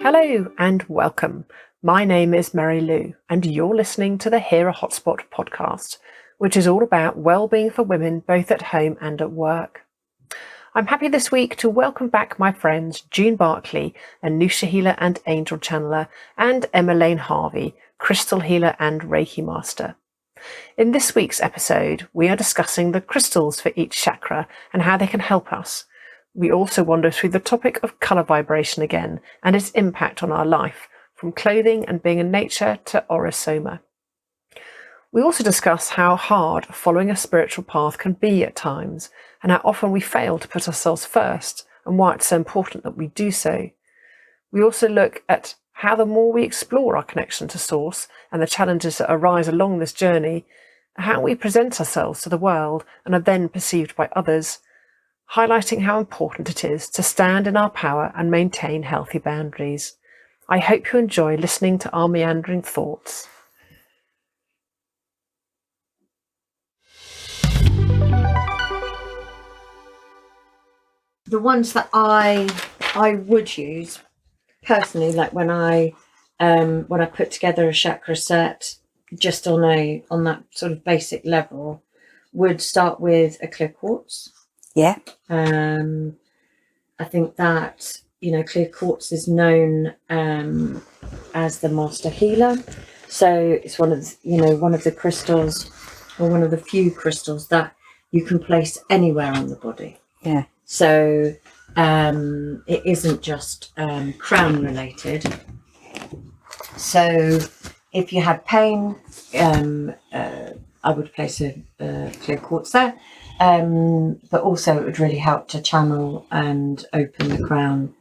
Hello and welcome. My name is Mary Lou and you're listening to the Healer Hotspot podcast, which is all about well-being for women both at home and at work. I'm happy this week to welcome back my friends June Barclay, Anusha Healer and Angel Channeler, and Emma Harvey, Crystal Healer and Reiki Master. In this week's episode, we are discussing the crystals for each chakra and how they can help us. We also wander through the topic of colour vibration again and its impact on our life, from clothing and being in nature to Aurasoma. We also discuss how hard following a spiritual path can be at times, and how often we fail to put ourselves first, and why it's so important that we do so. We also look at how the more we explore our connection to Source and the challenges that arise along this journey, how we present ourselves to the world and are then perceived by others, highlighting how important it is to stand in our power and maintain healthy boundaries. I hope you enjoy listening to our meandering thoughts. The ones that I would use personally, like when I put together a chakra set, just on that sort of basic level, would start with a clear quartz. Yeah. I think that, clear quartz is known as the master healer. So it's one of the crystals, or one of the few crystals that you can place anywhere on the body. Yeah. So it isn't just crown related. So if you had pain, I would place a clear quartz there. But also it would really help to channel and open the crown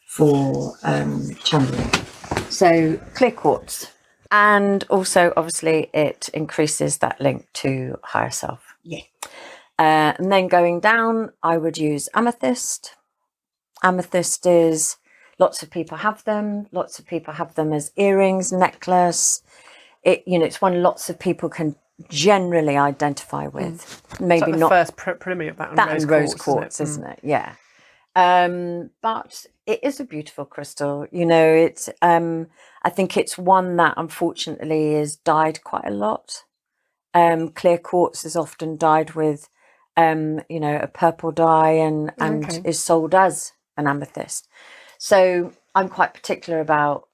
for channeling. So clear quartz. And also, obviously, it increases that link to higher self. Yeah. And then going down, I would use amethyst. Amethyst is, lots of people have them. Lots of people have them as earrings, necklace. It's one lots of people can generally identify with. Maybe it's like not the first preliminary of that. That rose quartz, isn't it? Yeah. But it is a beautiful crystal. It's I think it's one that unfortunately is dyed quite a lot. Clear quartz is often dyed with a purple dye and is sold as an amethyst. So I'm quite particular about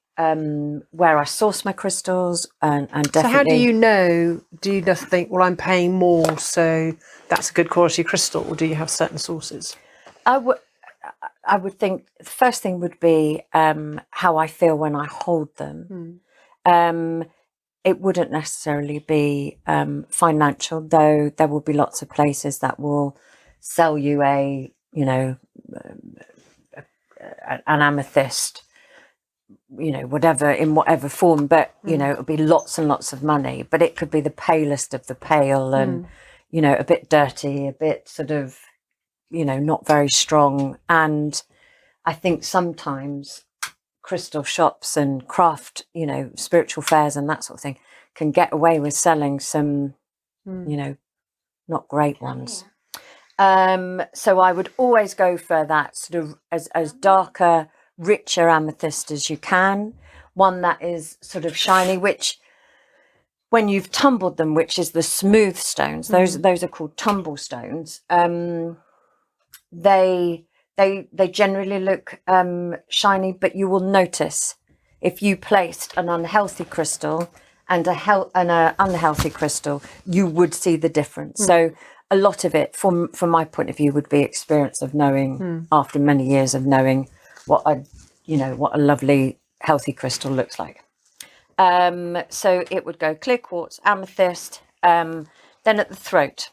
where I source my crystals and definitely. So how do you know? Do you just think, well, I'm paying more, so that's a good quality crystal, or do you have certain sources? I would think the first thing would be how I feel when I hold them. It wouldn't necessarily be financial, though there will be lots of places that will sell you an amethyst, whatever, in whatever form, but it'll be lots and lots of money. But it could be the palest of the pale and a bit dirty, a bit sort of not very strong. And I think sometimes crystal shops and craft, spiritual fairs and that sort of thing can get away with selling some, not great ones. So I would always go for that sort of as darker, richer amethyst as you can. One that is sort of shiny, which when you've tumbled them, which is the smooth stones, those are called tumble stones. They generally look shiny, but you will notice if you placed an unhealthy crystal and an unhealthy crystal, you would see the difference. So a lot of it, from my point of view, would be experience of knowing after many years of knowing what a lovely healthy crystal looks like. So it would go clear quartz, amethyst. Then at the throat,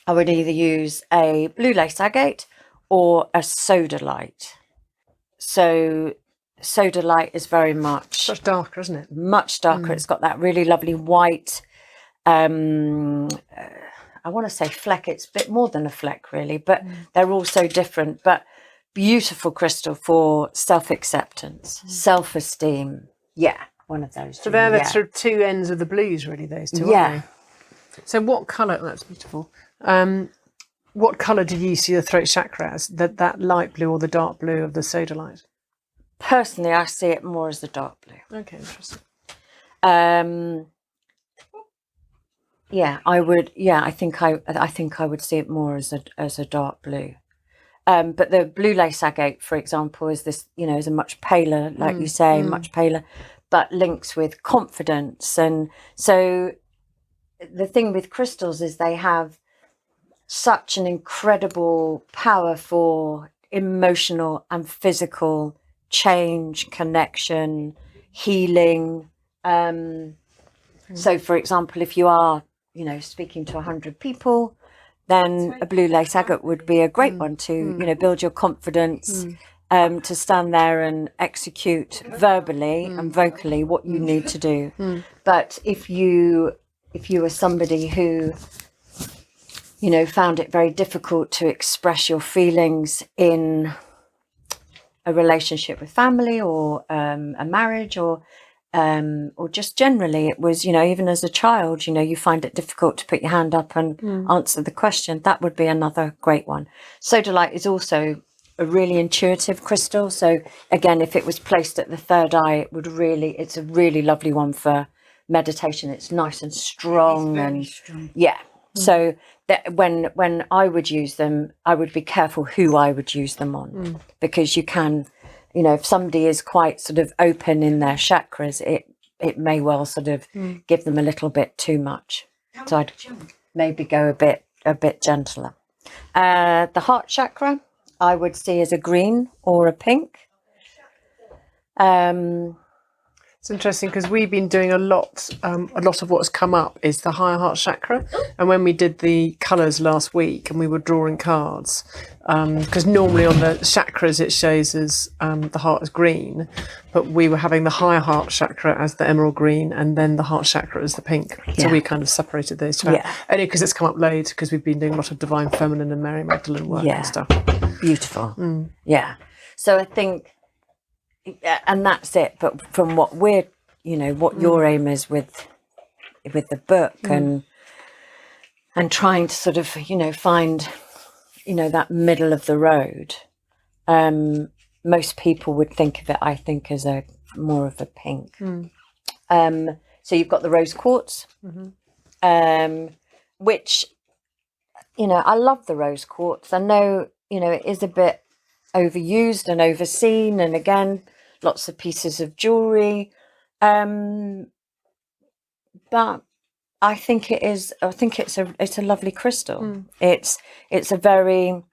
I would either use a blue lace agate or a sodalite. So sodalite is very much darker, isn't it? Much darker. It's got that really lovely white, I want to say fleck. It's a bit more than a fleck, really, but they're all so different. But beautiful crystal for self-acceptance, self-esteem. Yeah, one of those. So they're the sort of two ends of the blues, really, those two, aren't they? So what colour, that's beautiful. What colour did you see the throat chakra as? That light blue or the dark blue of the sodalite? personally, I see it more as a dark blue. Okay, interesting. Yeah, I would. Yeah, I think I would see it more as a dark blue. But the blue lace agate, for example, is this, is a much paler, like you say, much paler, but links with confidence. And so the thing with crystals is they have such an incredible power for emotional and physical change, connection, healing. So, for example, if you are, speaking to 100 people, then a blue lace agate would be a great one to, build your confidence, to stand there and execute verbally and vocally what you need to do. But if you are somebody who, found it very difficult to express your feelings in a relationship with family or a marriage or just generally, it was, even as a child, you find it difficult to put your hand up and answer the question, that would be another great one. Sodalite is also a really intuitive crystal. So again, if it was placed at the third eye, it's a really lovely one for meditation. It's nice and strong. Strong. Yeah. So that when I would use them, I would be careful who I would use them on, because you can, if somebody is quite sort of open in their chakras, it may well sort of give them a little bit too much. So I'd maybe go a bit gentler. The heart chakra, I would see as a green or a pink. It's interesting because we've been doing a lot of what's come up is the higher heart chakra. And when we did the colours last week and we were drawing cards, because normally on the chakras it shows as the heart is green, but we were having the higher heart chakra as the emerald green and then the heart chakra as the pink. So we kind of separated those two out. Only because it's come up loads, because we've been doing a lot of Divine Feminine and Mary Magdalene work and stuff. Beautiful. Yeah. So I think, and that's it. But from what we're, what your aim is with the book and trying to sort of, find, that middle of the road. Most people would think of it, I think, as more of a pink. So you've got the rose quartz, which, I love the rose quartz. I know, it is a bit overused and overseen, and again, lots of pieces of jewelry, but I think it's a lovely crystal. It's a very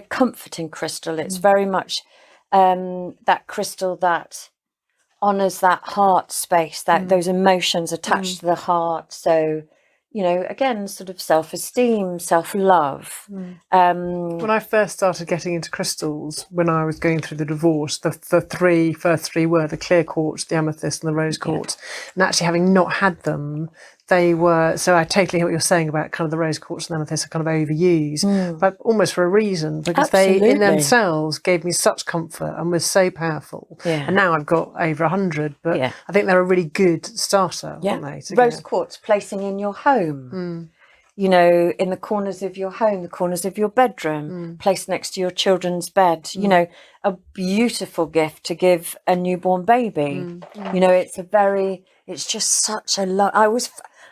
comforting crystal. It's very much that crystal that honors that heart space, that those emotions attached to the heart. So again, sort of self-esteem, self-love. When I first started getting into crystals, when I was going through the divorce, the first three were the clear quartz, the amethyst and the rose quartz. And actually having not had them, they were, so I totally hear what you're saying about kind of the rose quartz and amethyst are kind of overused, but almost for a reason, because they in themselves gave me such comfort and were so powerful. And now I've got over 100, but I think they're a really good starter, aren't they? Rose quartz placing in your home, in the corners of your home, the corners of your bedroom, placed next to your children's bed, a beautiful gift to give a newborn baby. It's just such a love.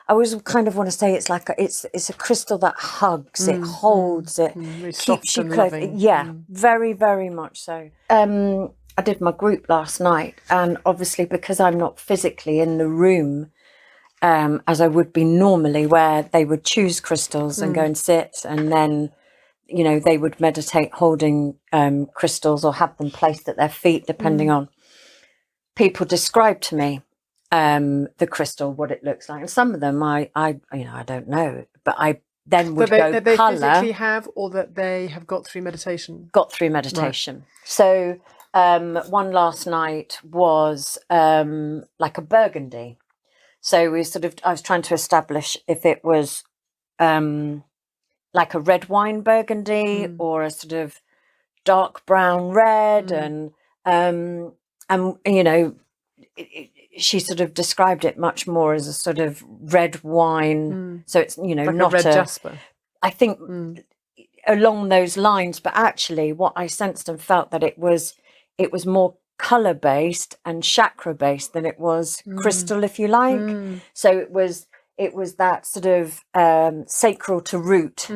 I always kind of want to say it's like it's a crystal that hugs, it holds, it really keeps you close. Very, very much so. I did my group last night, and obviously because I'm not physically in the room as I would be normally, where they would choose crystals and go and sit, and then they would meditate holding crystals or have them placed at their feet, depending on. People describe to me the crystal, what it looks like, and some of them I don't know, but I then would that they colour. physically have, or that they have got through meditation. Right. So one last night was like a burgundy. So I was trying to establish if it was like a red wine burgundy or a sort of dark brown red, and she sort of described it much more as a sort of red wine. So it's, like not a red jasper. I think along those lines, but actually what I sensed and felt that it was more color based and chakra based than it was crystal, if you like. So it was that sort of sacral to root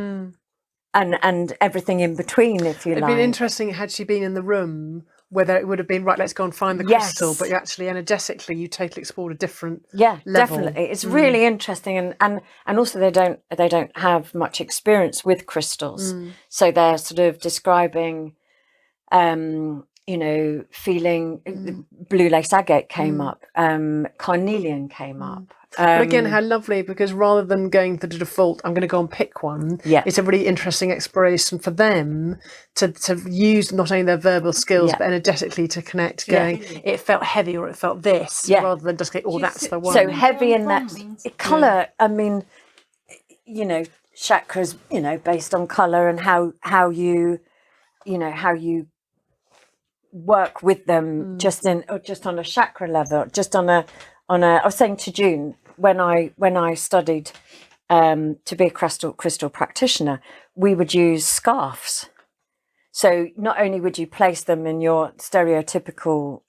and everything in between, if you It'd like. been interesting had she been in the room, whether it would have been right, let's go and find the crystal, but you actually energetically you totally explored a different level. Definitely. It's really interesting, and also they don't have much experience with crystals, so they're sort of describing feeling blue lace agate came up, carnelian came up. But again, how lovely, because rather than going for the default, I'm going to go and pick one, it's a really interesting exploration for them to use not only their verbal skills, but energetically to connect, going, it felt heavy or it felt this, rather than just go, that's the one. So heavy in that colour, I mean, chakras, based on colour and how you work with them just on a chakra level, just on a I was saying to June, when I studied to be a crystal practitioner, we would use scarves. So not only would you place them in your stereotypical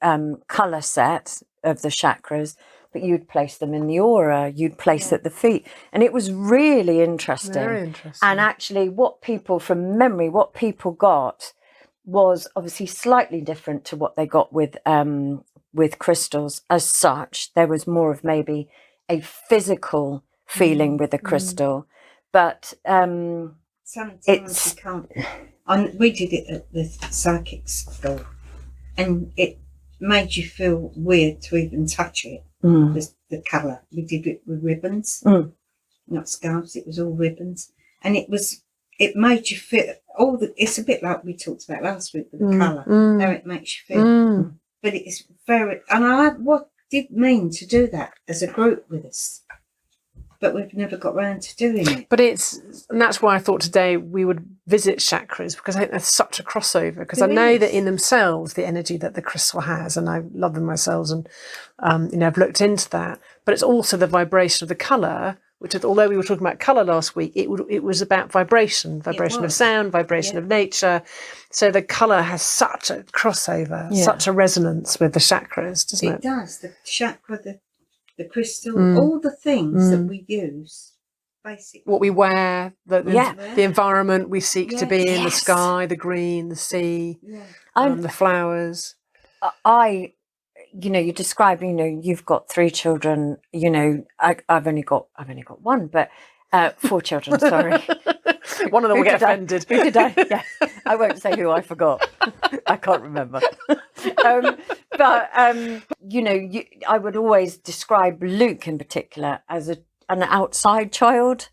colour set of the chakras, but you'd place them in the aura, you'd place at the feet. And it was really interesting. Very interesting. And actually what people got was obviously slightly different to what they got with crystals as such. There was more of maybe a physical feeling with a crystal, but sometimes you can't. We did it at the psychic school, and it made you feel weird to even touch it. The colour. We did it with ribbons, not scarves. It was all ribbons, and it made you feel it's a bit like we talked about last week with the colour, how it makes you feel. But it's very, and what did mean to do that as a group with us, but we've never got round to doing it. But and that's why I thought today we would visit chakras, because I think there's such a crossover, because I know that in themselves, the energy that the crystal has, and I love them myself, and I've looked into that, but it's also the vibration of the colour, which is, although we were talking about colour last week, it was about vibration of sound, vibration of nature. So the colour has such a crossover, such a resonance with the chakras, doesn't it? It does. The chakra, the crystal, all the things that we use, basically. What we wear, the environment we seek to be in, the sky, the green, the sea, the flowers. You describe, you've got 3 children, I've only got one, but 4 children, sorry. One of them will get offended. Who did I? Yeah. I won't say who, I forgot. I can't remember. But I would always describe Luke in particular as an outside child.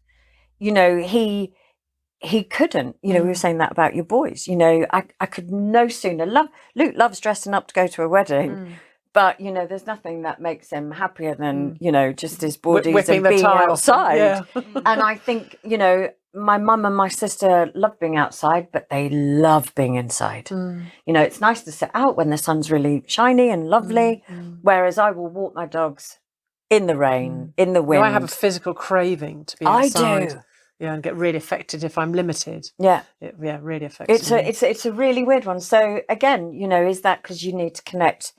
He couldn't, we were saying that about your boys, I could no sooner Luke loves dressing up to go to a wedding. But, there's nothing that makes him happier than, just his bodies and being outside. Yeah. And I think, my mum and my sister love being outside, but they love being inside. It's nice to sit out when the sun's really shiny and lovely, whereas I will walk my dogs in the rain, in the wind. I have a physical craving to be outside. I do. Yeah, and get really affected if I'm limited. Yeah. Really affects me. It's a really weird one. So again, is that because you need to connect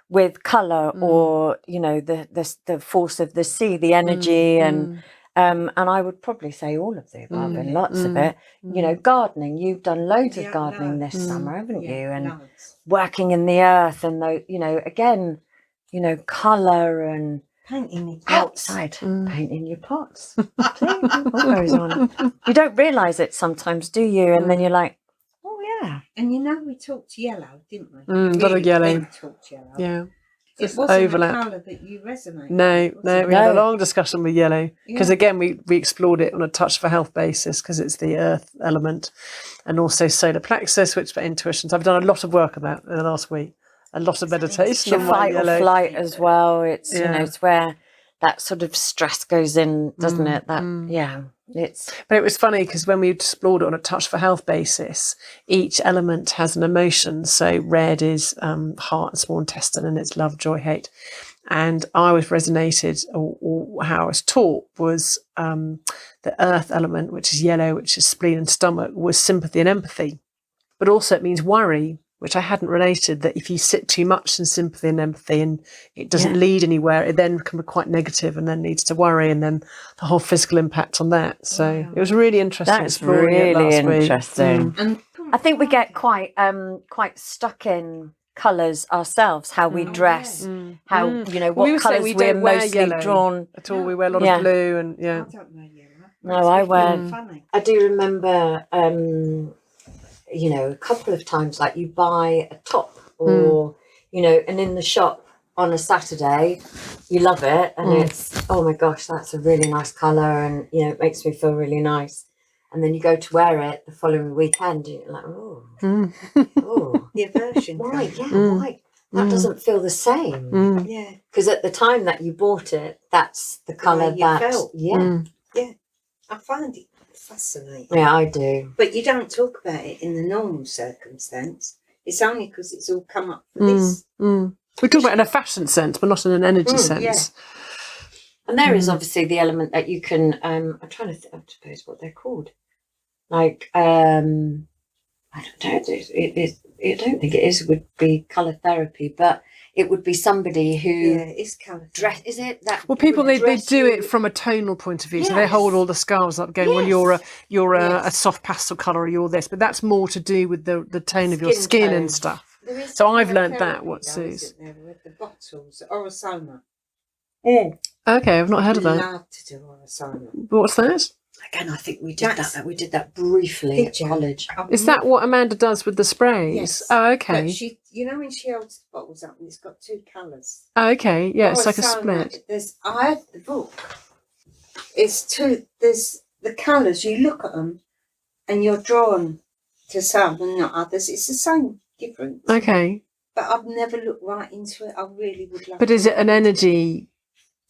with colour or the force of the sea, the energy, and I would probably say all of the above and lots of it. Gardening. You've done loads of gardening this summer, haven't you? And working in the earth, and again, colour and painting your outside, painting your pots. See what goes on. You don't realise it sometimes, do you? And then you're like, yeah. And we talked yellow, didn't we? A lot of yellow. We talked yellow. Yeah. It wasn't a colour that you resonate with. No, we had a long discussion with yellow, because again we explored it on a touch for health basis, because it's the earth element, and also solar plexus, which for intuition. So I've done a lot of work on that in the last week, a lot of meditation on fight yellow. or flight as well. It's it's where that sort of stress goes in, doesn't it? That But it was funny, because when we explored it on a touch for health basis, each element has an emotion. So red is heart and small intestine, and it's love, joy, hate. And I was resonated, or how I was taught was the earth element, which is yellow, which is spleen and stomach, was sympathy and empathy. But also it means worry, which I hadn't related, that if you sit too much in sympathy and empathy and it doesn't lead anywhere, it then can be quite negative and then leads to worry and then the whole physical impact on that. So it was really interesting. That's really interesting. And I think we get quite stuck in colours ourselves, how we dress, how what colours we're mostly drawn at all. We wear a lot of blue and I don't know yellow. No, I wear. Funny. I do remember, a couple of times, like you buy a top or, and in the shop on a Saturday, you love it. And it's, oh my gosh, that's a really nice colour. And, it makes me feel really nice. And then you go to wear it the following weekend and you're like, oh, The aversion. why? colour. Yeah, why? That doesn't feel the same. Yeah. Because at the time that you bought it, that's the colour way you that, felt. yeah. I find it fascinating. Yeah, I do. But you don't talk about it in the normal circumstance. It's only because it's all come up for this. We talk about it in a fashion sense, but not in an energy sense. Yeah. And there is obviously the element that you can, I'm trying to think, I suppose what they're called. Like, I don't know, I don't think it would be colour therapy, but it would be somebody who It's colour. is it that? Well, people they dress do you- it from a tonal point of view, so they Yes. hold all the scarves up, going, "Well, you're a Yes. soft pastel colour, or you're this," but that's more to do with the tone of your Skin skin tone. and stuff. There is So I've colour learnt that, therapy, what though, Sue's. isn't there, with the bottles, Aurasoma. Okay, I've not heard of that. Love to do Aurasoma. What's that? Again, I think we did That's- that. We did that briefly at Did you? college. Is that what Amanda does with the sprays? Yes. Oh, okay. But she, when she holds the bottles up and it's got two colours. Oh, okay. Yeah, it's like a Aurasoma, split. I had the book. It's two, there's the colours, you look at them and you're drawn to some and not others. It's the same difference. Okay. But I've never looked right into it. I really would love But to. is it an energy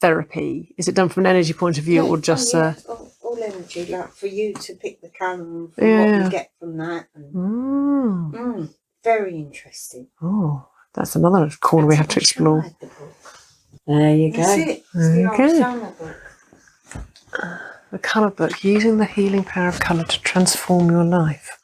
therapy? Is it done from an energy point of view, or just all energy, like for you to pick the colour and from what Yeah. you get from that. And, very interesting. Oh, that's another corner we have to explore. Tried the book. There you go. That's it. It's There the you go. Aurasoma book. The colour book, using the healing power of colour to transform your life.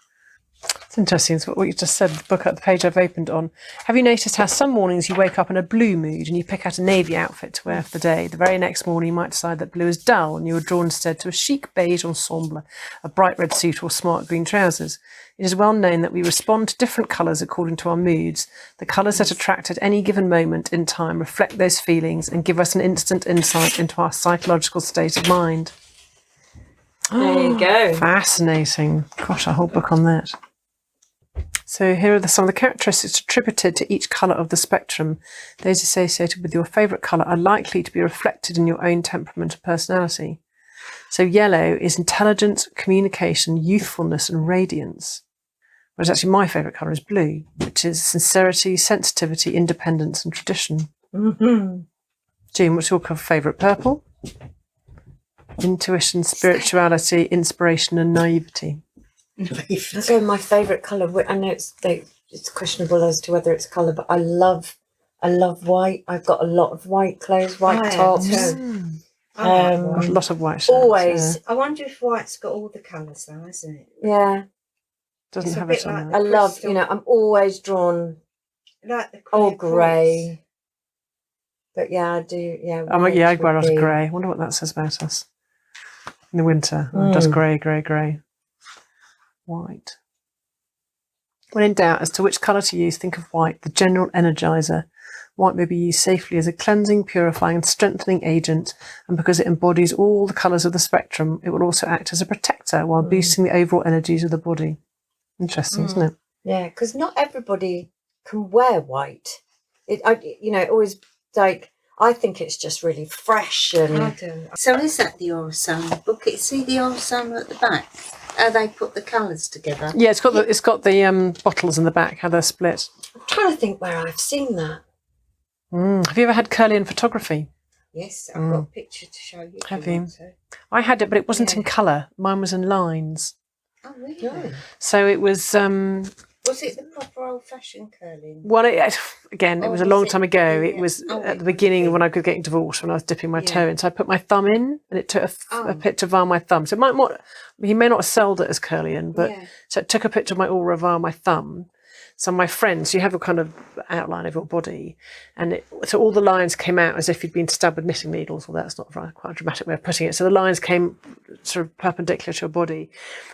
It's interesting. It's what you just said, the book at the page I've opened on. Have you noticed how some mornings you wake up in a blue mood and you pick out a navy outfit to wear for the day? The very next morning you might decide that blue is dull and you are drawn instead to a chic beige ensemble, a bright red suit or smart green trousers. It is well known that we respond to different colours according to our moods. The colours that attract at any given moment in time reflect those feelings and give us an instant insight into our psychological state of mind. There you go. Fascinating. Gosh, a whole book on that. So here are some of the characteristics attributed to each colour of the spectrum. Those associated with your favourite colour are likely to be reflected in your own temperament and personality. So yellow is intelligence, communication, youthfulness and radiance. Whereas actually my favourite colour is blue, which is sincerity, sensitivity, independence and tradition. June, what's your favourite? Purple? Intuition, spirituality, inspiration and naivety. So my favourite colour, I know it's questionable as to whether it's colour, but I love white. I've got a lot of white clothes, white tops. Got a lot of white shirts. Always. Yeah. I wonder if white's got all the colours though, isn't it? Yeah. Doesn't It's a have bit it on like there. I love, crystal. I'm always drawn Like the all clear grey. But yeah, I do, white I'd wear a would lot of be- grey. I wonder what that says about us. In the winter, it does grey. White. When in doubt as to which colour to use, think of white, the general energizer. White may be used safely as a cleansing, purifying and strengthening agent, and because it embodies all the colours of the spectrum, it will also act as a protector while boosting the overall energies of the body. Interesting, isn't it? Yeah, because not everybody can wear white. It always like, I think it's just really fresh I and do. So is that the Aurasoma book? See the Aurasoma at the back? How they put the colours together? Yeah, it's got the bottles in the back, how they're split. I'm trying to think where I've seen that. Have you ever had Curlian photography? Yes, I've got a picture to show you. if Have you you? want to. I had it, but it wasn't Yeah. in colour. Mine was in lines. Oh, really? So it was Was it the proper old-fashioned curling? Well, again, it was a was long it- time ago. yeah. It was Oh, at it the would beginning be. when I was getting divorced, when I was dipping my Yeah. toe in. So I put my thumb in, and it took a Oh. picture via my thumb. So it might not, he may not have sold it as curlian, but Yeah. so it took a picture of my aura via my thumb. So my friends, you have a kind of outline of your body, and so all the lines came out as if you'd been stabbed with knitting needles. Well, that's not quite a dramatic way of putting it. So the lines came sort of perpendicular to your body,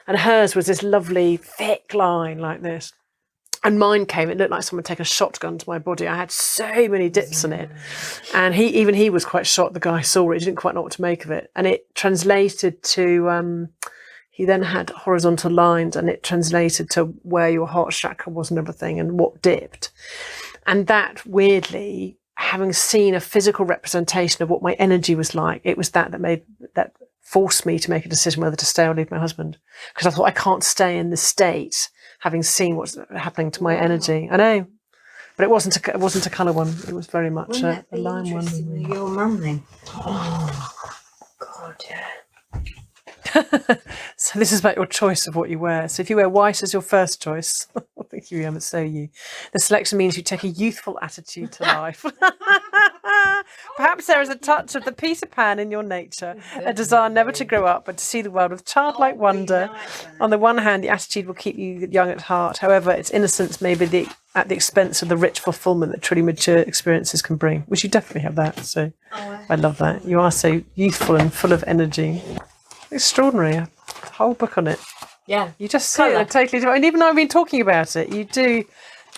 and hers was this lovely thick line like this. And mine came, it looked like someone taken a shotgun to my body. I had so many dips in it. And he was quite shocked. The guy saw it, he didn't quite know what to make of it. And it translated to, he then had horizontal lines, and it translated to where your heart chakra was and everything, and what dipped. And that, weirdly, having seen a physical representation of what my energy was like, it was that forced me to make a decision whether to stay or leave my husband. Because I thought, I can't stay in this state, having seen what's happening to my energy. I know, but it wasn't a colour one. It was very much a line one. Your mum then. Oh, God, yeah. So this is about your choice of what you wear. So if you wear white as your first choice, thank you, Emma, so you. The selection means you take a youthful attitude to life. Perhaps there is a touch of the Peter Pan in your nature, a desire never to grow up, but to see the world with childlike wonder. On the one hand, the attitude will keep you young at heart. However, its innocence may be at the expense of the rich fulfillment that truly mature experiences can bring, which you definitely have that. So I love that. You are so youthful and full of energy. Extraordinary. A whole book on it. Yeah. You just see it in a totally different, and even though I've been talking about it, you do,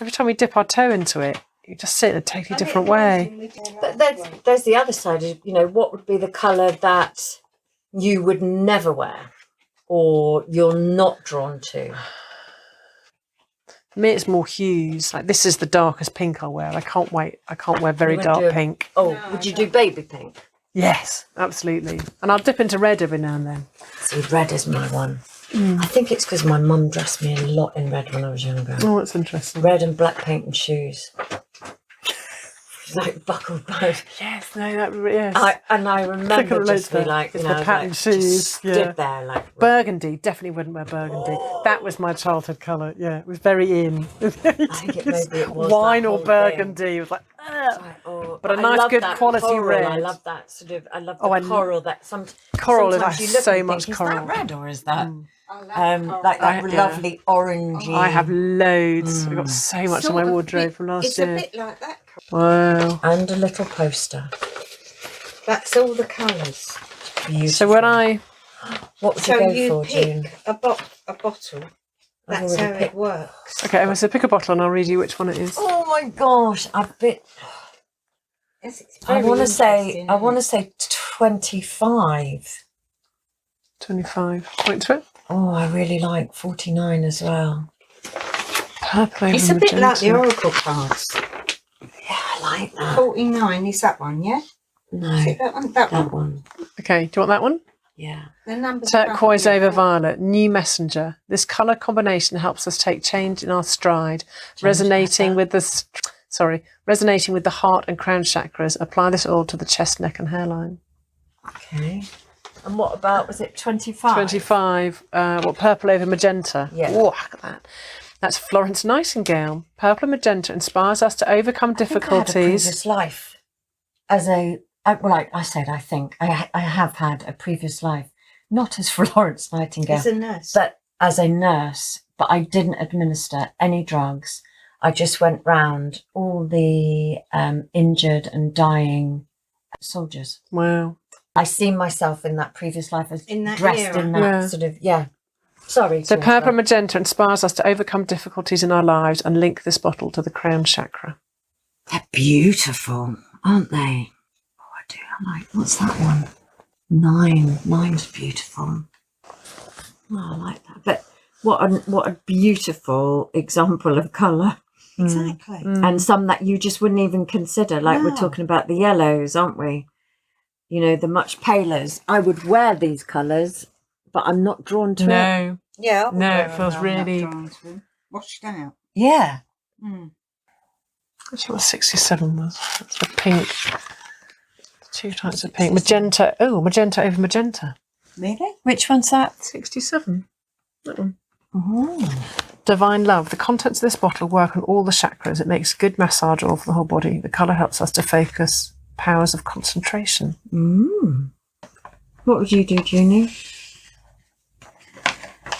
every time we dip our toe into it, you just see it in a totally different way. But there's the other side of, what would be the colour that you would never wear or you're not drawn to? For me, it's more hues. Like, this is the darkest pink I'll wear. I can't wear very You wouldn't dark do pink. Would you do baby pink? Yes, absolutely. And I'll dip into red every now and then. See, red is my one. I think it's because my mum dressed me a lot in red when I was younger. Oh, that's interesting. Red and black paint and shoes. Like buckled both. Yes, no, yes. I remember just be like, it's the patterned shoes. Stood there like burgundy. Definitely wouldn't wear burgundy. That was my childhood colour. Yeah, it was very in. I think maybe it was wine that or whole burgundy. thing. It was like, but a nice, good quality coral. red. I love that sort of. I love the coral. Coral is sometimes you look so and much think, coral. Is that red or is that like that lovely orangey? I have loads. I've got so much in my wardrobe from last year. It's a bit like that. Wow. And a little poster. That's all the colours. Beautiful. So when what would you go for, pick June? a bottle. That's how it works. Okay, so pick a bottle and I'll read you which one it is. Oh my gosh, I want to say 25. 25. Point to it. Oh, I really like 49 as well. Purple. It's a bit like the Oracle cards. Yeah, I like that. 49 is that one, yeah? No, Is it that one? That one. Okay, do you want that one? Yeah. The numbers. Turquoise over violet, new messenger. This colour combination helps us take change in our stride, resonating with the heart and crown chakras. Apply this oil to the chest, neck and hairline. Okay. And what about, was it 25? 25, purple over magenta. Yeah. Oh, look at that. That's Florence Nightingale. Purple and magenta inspires us to overcome difficulties. I had a previous life as I think I have had a previous life, not as Florence Nightingale, As a nurse. but as a nurse. But I didn't administer any drugs. I just went round all the injured and dying soldiers. Wow. I see myself in that previous life as In that dressed era. in that sort of, Sorry. So purple and magenta inspires us to overcome difficulties in our lives and link this bottle to the crown chakra. They're beautiful, aren't they? Oh, I do. I like, what's that one? 9. 9's beautiful. Oh, I like that. But what a beautiful example of colour. Exactly. And some that you just wouldn't even consider. Like we're talking about the yellows, aren't we? The much palers. I would wear these colours, but I'm not drawn to it. No. Yeah. No, it feels really... Washed out. Yeah. That's what 67 was. That's the pink. 2 types of pink. Magenta. Oh, magenta over magenta. Really? Which one's that? 67. That one. Divine Love. The contents of this bottle work on all the chakras. It makes a good massage oil for the whole body. The colour helps us to focus powers of concentration. What would you do, Junie?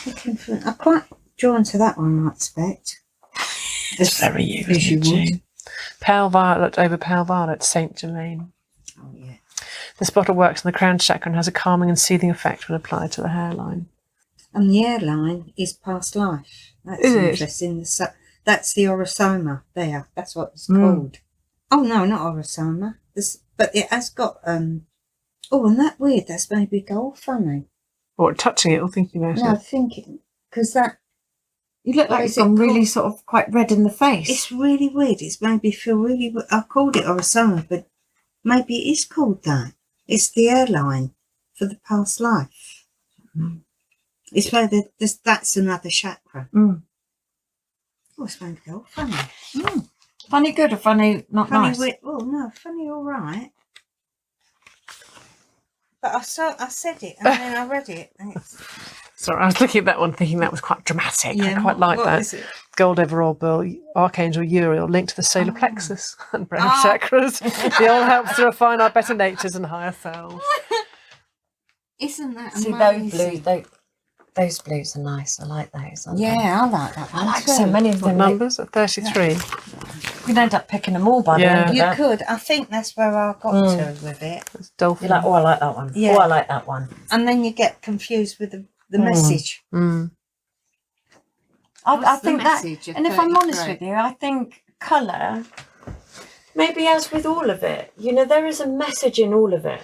I'm quite drawn to that one, I expect. It's very you, as isn't you it, would. June? Pale Violet over Pale Violet, Saint Germain. Oh, yeah. This bottle works on the crown chakra and has a calming and soothing effect when applied to the hairline. And the hairline is past life. That's Is it? interesting. That's the Aurasoma there. That's what it's called. Oh, no, not Aurasoma. But it has got... and that weird. That's maybe gold funny. What, touching it or thinking about No, it? thinking. Because that... You look like What you've is it gone really called? sort of quite red in the face. It's really weird. It's made me feel really... I called it Aurasoma, but maybe it is called that. It's the airline for the past life. It's where that's another chakra. Oh, it's made me go funny. Funny good or funny not Funny nice? weird. Oh, no, funny all right. But I said it and then I read it. And it's, Sorry, I was looking at that one thinking that was quite dramatic. I quite like what that. is it? Gold Everall Bill, Archangel Uriel, linked to the solar plexus and brown chakras. The oil helps to refine our better natures and higher selves. Isn't that See, amazing? those blues are nice. I like those. aren't Yeah, they? I like that I one like too. so many of What them. numbers? At 33. You can end up picking them all by the Yeah. end of You that. could. I think that's where I got to with it. It's dolphin. You're like, oh, I like that one. Yeah. Oh, I like that one. And then you get confused with the message. Mm. I What's the think that, message of and if I'm honest 33? with you, I think colour, maybe as with all of it, you know, there is a message in all of it.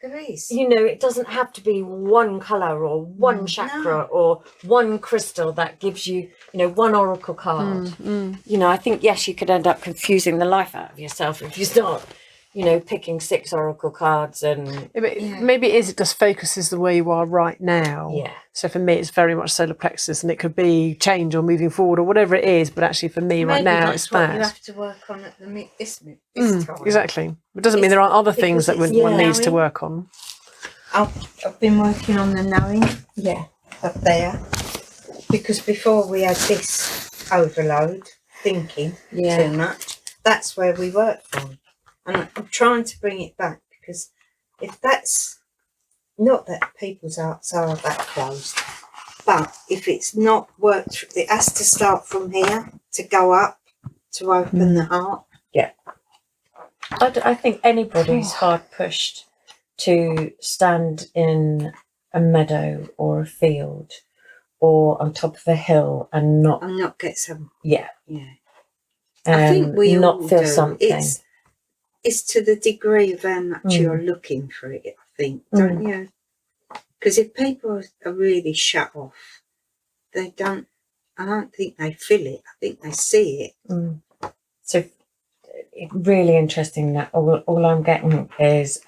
There is. You know, it doesn't have to be one colour or one chakra or one crystal that gives you, you know, one oracle card. You know, I think, yes, you could end up confusing the life out of yourself if you start, you know, picking 6 oracle cards and... Maybe it is, it just focuses the way you are right now. Yeah. So for me, it's very much solar plexus, and it could be change or moving forward or whatever it is, but actually for me right Maybe now, that's it's what that. you have to work on at this time. Exactly. It doesn't mean there aren't other things that because one it's needs to knowing. work on. I've been working on the knowing up there because before we had this overload, thinking too much, that's where we worked from. And I'm trying to bring it back because if that's not that people's hearts are that closed, but if it's not worked, it has to start from here to go up to open the heart. Yeah. I think anybody's hard pushed to stand in a meadow or a field or on top of a hill and not... And not get some... Yeah. Yeah. I think we not all feel do. something. It's to the degree of how much you're looking for it, I think, don't you? Because if people are really shut off, I don't think they feel it. I think they see it. So it's really interesting that all I'm getting is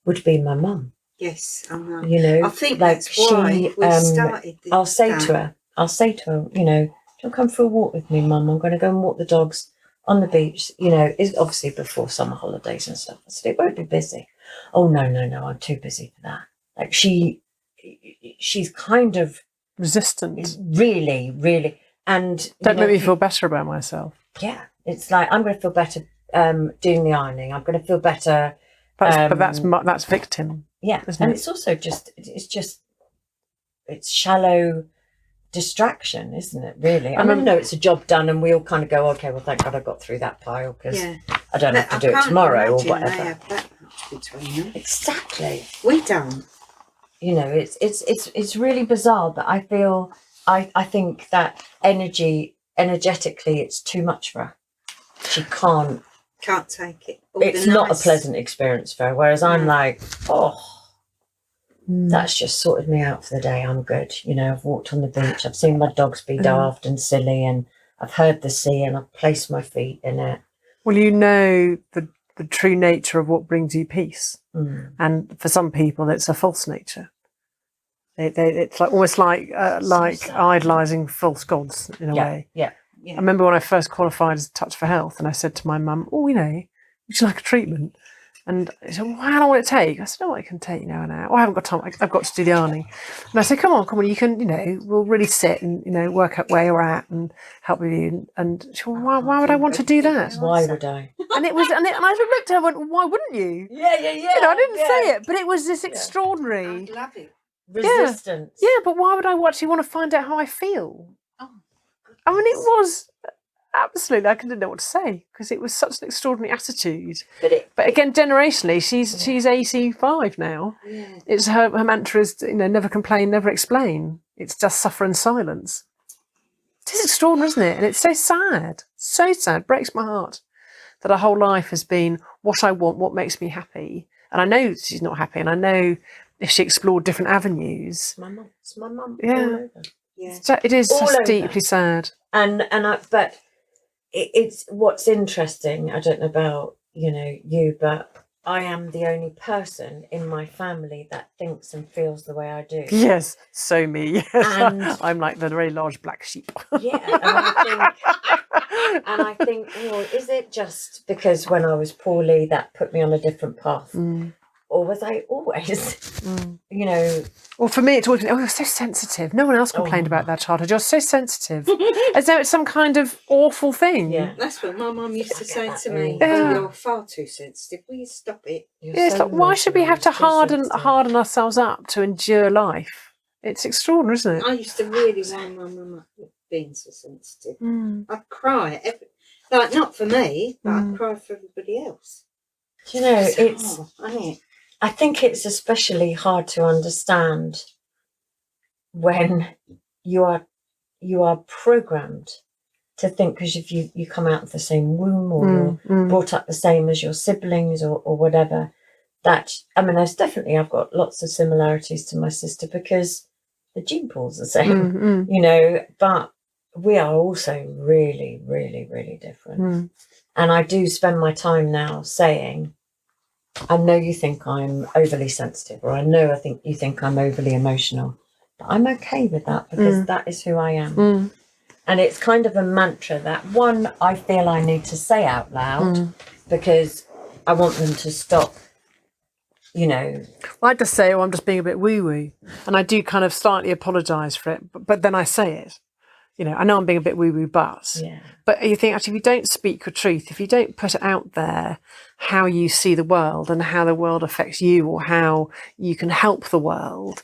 would be my mum. Yes, I know. You know, I think like that's why we started this. I'll say to her, you know, do you come for a walk with me, Mum? I'm going to go and walk the dogs on the beach. You know, it's obviously before summer holidays and stuff. I said, it won't be busy. Oh, no, I'm too busy for that. Like she's kind of Resistant. really, really, and Don't make me feel better about myself. yeah, it's like I'm going to feel better doing the ironing. I'm going to feel better. But that's victim. Yeah, isn't and it? it's also it's shallow distraction, isn't it? Really, I know it's a job done, and we all kind of go, okay, well, thank God I got through that pile because I don't have to do it tomorrow or whatever. They have that much between them. Exactly. We don't. You know, it's really bizarre, but I feel I think that energetically, it's too much for her. She can't take it. it's not a pleasant experience for her. Whereas I'm like, that's just sorted me out for the day. I'm good. You know, I've walked on the beach. I've seen my dogs be daft and silly, and I've heard the sea, and I've placed my feet in it. Well, you know the true nature of what brings you peace, and for some people, it's a false nature. It's like almost like idolising false gods in a way. Yeah. I remember when I first qualified as Touch for Health, and I said to my mum, "Oh, you know, would you like a treatment?" And he said, well, how long will it take? I said, oh, it can take, an hour. Oh, I haven't got time. I've got to do the yarning. And I said, come on, you can, we'll really sit and, work out where you're at and help with you. And she said, well, why would I want to do that? Why would I? And it was, and I looked at her and went, well, why wouldn't you? Yeah. I didn't say it, but it was this extraordinary. I'd love it. Resistance. Yeah, but why would I actually want to find out how I feel? Oh, I mean, it was absolutely, I didn't know what to say because it was such an extraordinary attitude. But again, generationally, she's 85 now. yeah. It's her mantra is, never complain, never explain. It's just suffer in silence. It is extraordinary, isn't it? And it's so sad, breaks my heart that her whole life has been what I want, what makes me happy. And I know she's not happy, and I know if she explored different avenues. It's my mum. Yeah. Yeah. It is All just over. deeply sad. But it's what's interesting. I don't know about you, but I am the only person in my family that thinks and feels the way I do. Yes, so me. Yes. And- I'm like the very large black sheep. Yeah, and I think, well, is it just because when I was poorly that put me on a different path, or was I always, Well, for me, it's always been, you're so sensitive. No one else complained about their childhood. You're so sensitive. As though it's some kind of awful thing. Yeah. That's what my mum used to say to me. Yeah. You're far too sensitive. Will you stop it? Yeah, it's like, why should we have to harden ourselves up to endure life? It's extraordinary, isn't it? I used to really wind my mum up with being so sensitive. Mm. I'd cry. Like, not for me, but I'd cry for everybody else. Do you know, It's hard, isn't it? I think it's especially hard to understand when you are programmed to think, because if you come out of the same womb or you're brought up the same as your siblings or whatever, that, I mean, I've got lots of similarities to my sister because the gene pool's the same, but we are also really, really, really different. And I do spend my time now saying, I know you think I'm overly sensitive, or I think you think I'm overly emotional, but I'm okay with that because that is who I am. And it's kind of a mantra that, one, I feel I need to say out loud because I want them to stop, I just say, I'm just being a bit woo-woo. And I do kind of slightly apologise for it, but then I say it. I know I'm being a bit woo-woo, but you think, actually, if you don't speak your truth, if you don't put it out there, how you see the world and how the world affects you or how you can help the world,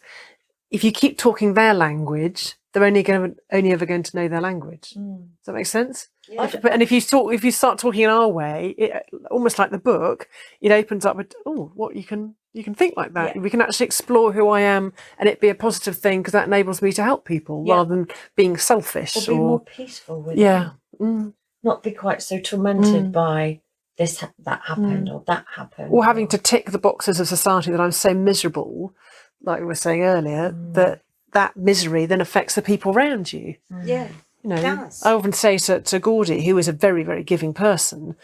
if you keep talking their language, they're only ever going to know their language. Does that make sense? Yeah. And if you start talking in our way, almost like the book, it opens up with, what you can think like that. Yeah. We can actually explore who I am, and it be a positive thing because that enables me to help people rather than being selfish or be more peaceful with them. not be quite so tormented by this that happened or that happened, or having to tick the boxes of society that I'm so miserable, like we were saying earlier, that misery then affects the people around you. Yeah. It does. I often say to Gordy, who is a very, very giving person,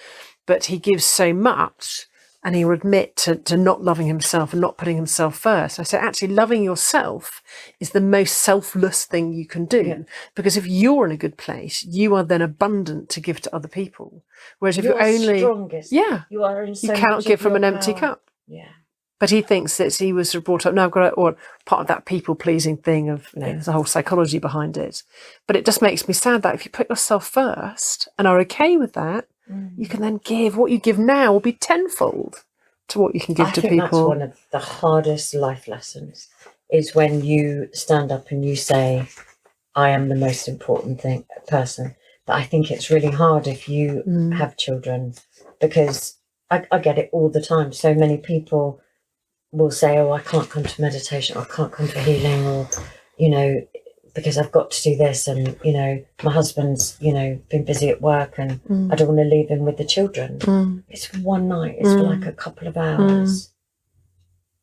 but he gives so much, and he will admit to not loving himself and not putting himself first. I say, actually, loving yourself is the most selfless thing you can do, because if you're in a good place, you are then abundant to give to other people. Whereas if you're only strongest, you are in so you cannot much give of from your an empty power. cup. Yeah. But he thinks that he was brought up, no, I've got or part of that people-pleasing thing of, there's a whole psychology behind it. But it just makes me sad that if you put yourself first and are okay with that, you can then give. What you give now will be tenfold to what you can give to people. That's one of the hardest life lessons, is when you stand up and you say, I am the most important person. But I think it's really hard if you have children, because I get it all the time. So many people will say, I can't come to meditation, or I can't come to healing, or, because I've got to do this, and, my husband's, been busy at work and I don't want to leave him with the children. It's one night, it's for like a couple of hours,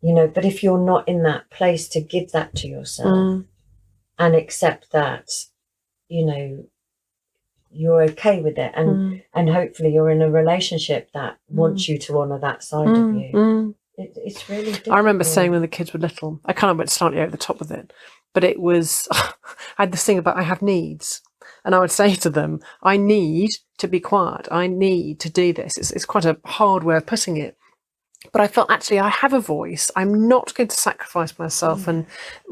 but if you're not in that place to give that to yourself and accept that, you're okay with it, and hopefully you're in a relationship that wants you to honour that side of you. It's really difficult. I remember saying when the kids were little, I kind of went slightly over the top with it, but it was, I had this thing about I have needs. And I would say to them, I need to be quiet. I need to do this. It's quite a hard way of putting it. But I felt actually I have a voice. I'm not going to sacrifice myself. And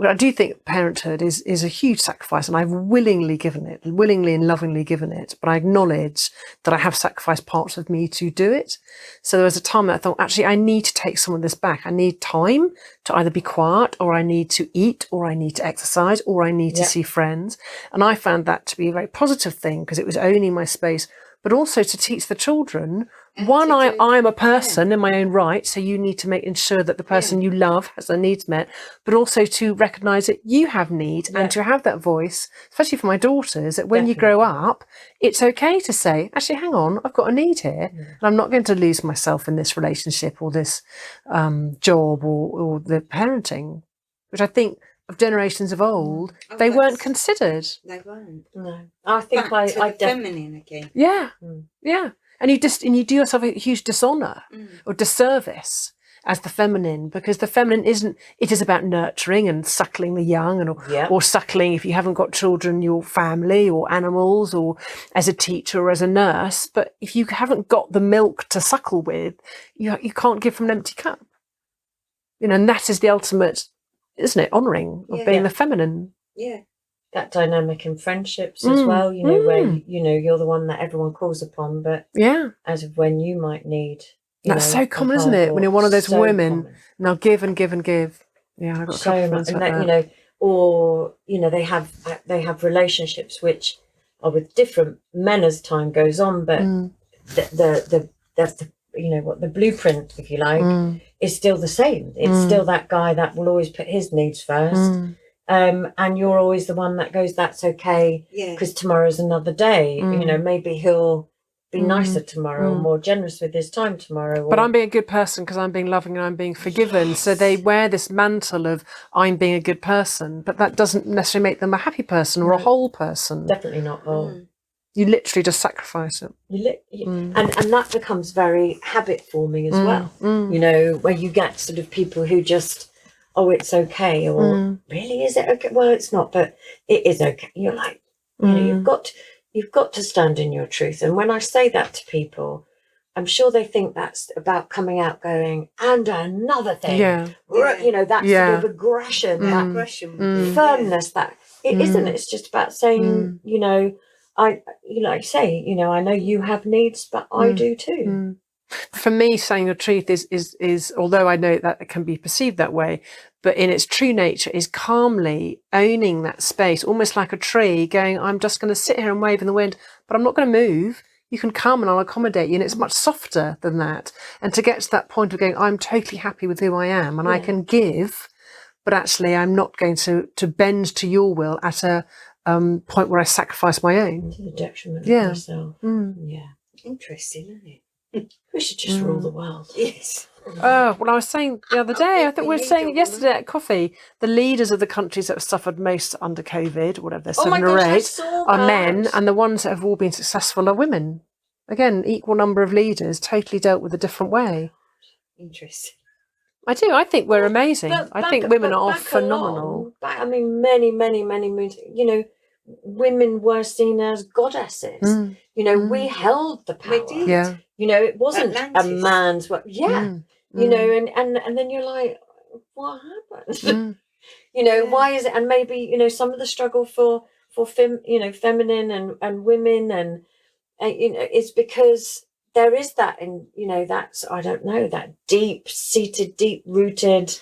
I do think parenthood is a huge sacrifice, and I've willingly given it, willingly and lovingly given it. But I acknowledge that I have sacrificed parts of me to do it. So there was a time that I thought, actually, I need to take some of this back. I need time to either be quiet, or I need to eat, or I need to exercise, or I need to see friends. And I found that to be a very positive thing, because it was owning my space, but also to teach the children, one, I'm a person in my own right, so you need to ensure that the person you love has their needs met, but also to recognise that you have needs and to have that voice, especially for my daughters, that when you grow up, it's okay to say, actually, hang on, I've got a need here, and I'm not going to lose myself in this relationship or this job or the parenting, which I think of generations of old, they weren't considered. They weren't. No, I think I feminine again. Yeah, yeah. And you do yourself a huge dishonour or disservice as the feminine, because the feminine it is about nurturing and suckling the young, and or suckling, if you haven't got children, your family or animals, or as a teacher or as a nurse. But if you haven't got the milk to suckle with, you can't give from an empty cup. And that is the ultimate, isn't it, honouring of being the feminine. Yeah. That dynamic in friendships as well, where you're the one that everyone calls upon, but as of when you might need. That's so common, isn't it? When you're one of those women, and they'll give and give and give. Yeah, I've got so much, and that. Or they have relationships which are with different men as time goes on, but the blueprint, if you like, is still the same. It's still that guy that will always put his needs first. And you're always the one that goes, that's okay, because tomorrow's another day. Maybe he'll be nicer tomorrow, more generous with his time tomorrow. But I'm being a good person because I'm being loving and I'm being forgiven. So they wear this mantle of I'm being a good person, but that doesn't necessarily make them a happy person or a whole person. Definitely not whole. You literally just sacrifice it. And that becomes very habit forming as well. Where you get sort of people who just, oh, it's okay, or really, is it okay? Well, it's not, but it is okay. You're like, you've got to stand in your truth. And when I say that to people, I'm sure they think that's about coming out going, and another thing, that sort of aggression, that firmness, that it isn't. It's just about saying, I know you have needs, but I do too. For me, saying your truth is although I know that it can be perceived that way, but in its true nature is calmly owning that space, almost like a tree going, I'm just going to sit here and wave in the wind, but I'm not going to move. You can come and I'll accommodate you. And it's much softer than that. And to get to that point of going, I'm totally happy with who I am and I can give, but actually I'm not going to bend to your will at a point where I sacrifice my own. To the detriment of myself. Yeah. Interesting, isn't it? We should just rule the world. Yes. Well, I was saying the other day, I think we were saying it yesterday at coffee, the leaders of the countries that have suffered most under COVID, whatever they're 7 or 8, are men, and the ones that have all been successful are women. Again, equal number of leaders, totally dealt with a different way. Interesting. I do. I think we're amazing. I think women are phenomenal. Many moons, women were seen as goddesses. We held the power. We did. Yeah. It wasn't Atlantis. a man's work. Yeah. And then you're like, what happened? Why is it? And maybe, some of the struggle for feminine and women and it's because there is that, and that's, I don't know, that deep-seated, deep-rooted,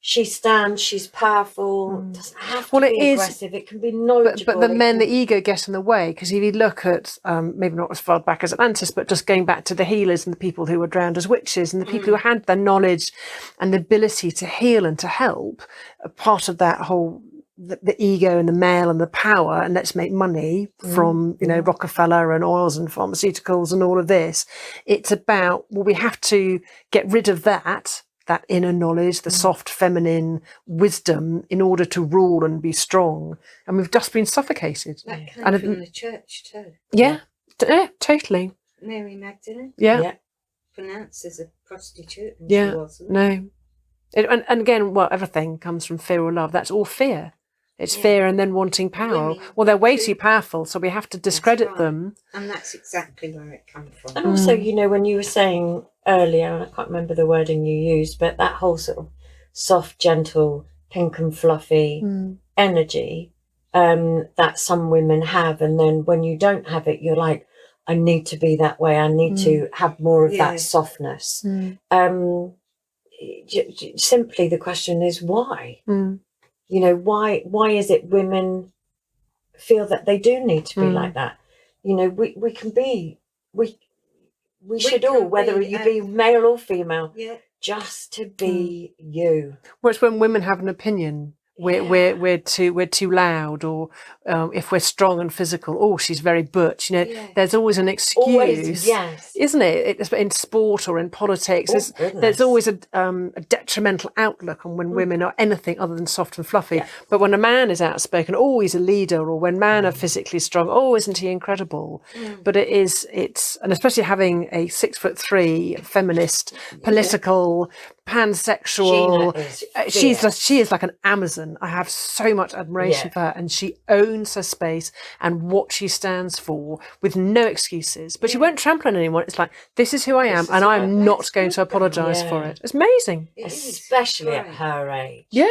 she stands, she's powerful, doesn't have to be aggressive, it can be knowledgeable. But the men, the ego gets in the way, because if you look at, maybe not as far back as Atlantis, but just going back to the healers and the people who were drowned as witches and the people who had the knowledge and the ability to heal and to help, a part of that whole, the ego and the male and the power, and let's make money from, Rockefeller and oils and pharmaceuticals and all of this. It's about, well, we have to get rid of that inner knowledge, the soft feminine wisdom, in order to rule and be strong. And we've just been suffocated. That came from the church too. Yeah, totally. Mary Magdalene. Yeah. Pronounced as a prostitute. And yeah. She wasn't. No. And again, everything comes from fear or love. That's all fear. It's fear and then wanting power. Women Well, they're way do- too powerful, so we have to discredit right. them. And that's exactly where it comes from. And also, you know, when you were saying earlier, and I can't remember the wording you used, but that whole sort of soft, gentle, pink and fluffy energy that some women have. And then when you don't have it, you're like, I need to be that way. I need to have more of that softness. Simply the question is why? You know, why is it women feel that they do need to be like that? You know, we can be, we should all, whether you be male or female, just to be you. Whereas when women have an opinion, we're too loud, or if we're strong and physical, oh, she's very butch. You know, there's always an excuse, isn't it? It's in sport or in politics. There's always a detrimental outlook on when women are anything other than soft and fluffy. But when a man is outspoken, oh, he's a leader, or when men are physically strong, oh, isn't he incredible? But it's and especially having a 6'3" feminist, political, pansexual. She is like an Amazon. I have so much admiration for her, and she owns her space and what she stands for with no excuses. But she won't trample on anyone. It's like, this is who I am, and I'm not going to apologise for it. It's amazing, especially at her age. Yeah.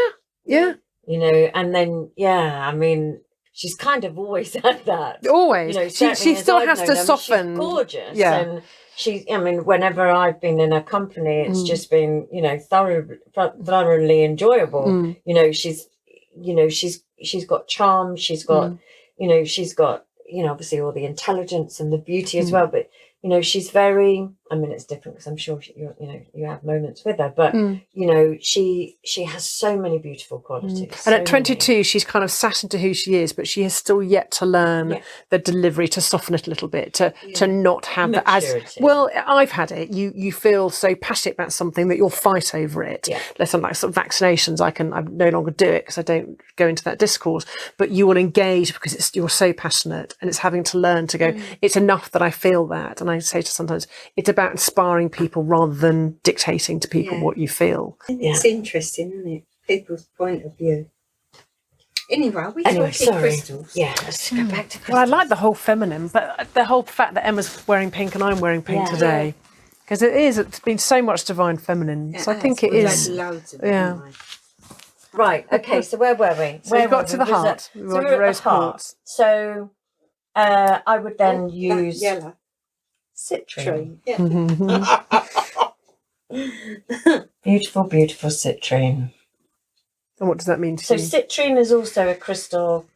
You know, and then I mean, she's kind of always had that. Always, you know, she still has to soften. She's gorgeous, and I mean, whenever I've been in a company, it's just been, you know, thoroughly enjoyable. You know, she's got charm. She's got, she's got, obviously all the intelligence and the beauty as well. But, you know, she's very, I mean, it's different because I'm sure you have moments with her, but, you know, she has so many beautiful qualities. And at 22, she's kind of sat into who she is, but she has still yet to learn the delivery, to soften it a little bit, to not have that as well. I've had it. You feel so passionate about something that you'll fight over it. There's something like sort of vaccinations. I no longer do it because I don't go into that discourse, but you will engage because you're so passionate, and it's having to learn to go, it's enough that I feel that. And I say to sometimes it's about inspiring people rather than dictating to people what you feel. It's interesting, isn't it? People's point of view. Anyway, crystals? Yeah, let's go back to crystals. Well, I like the whole feminine, but the whole fact that Emma's wearing pink and I'm wearing pink today, because it's been so much divine feminine. So I think it is. Loads of it, Right. Okay. So where were we? So we got to the heart. So we were at the heart. So I would then use yellow citrine. Beautiful, beautiful citrine. And what does that mean to So you? citrine is also a crystal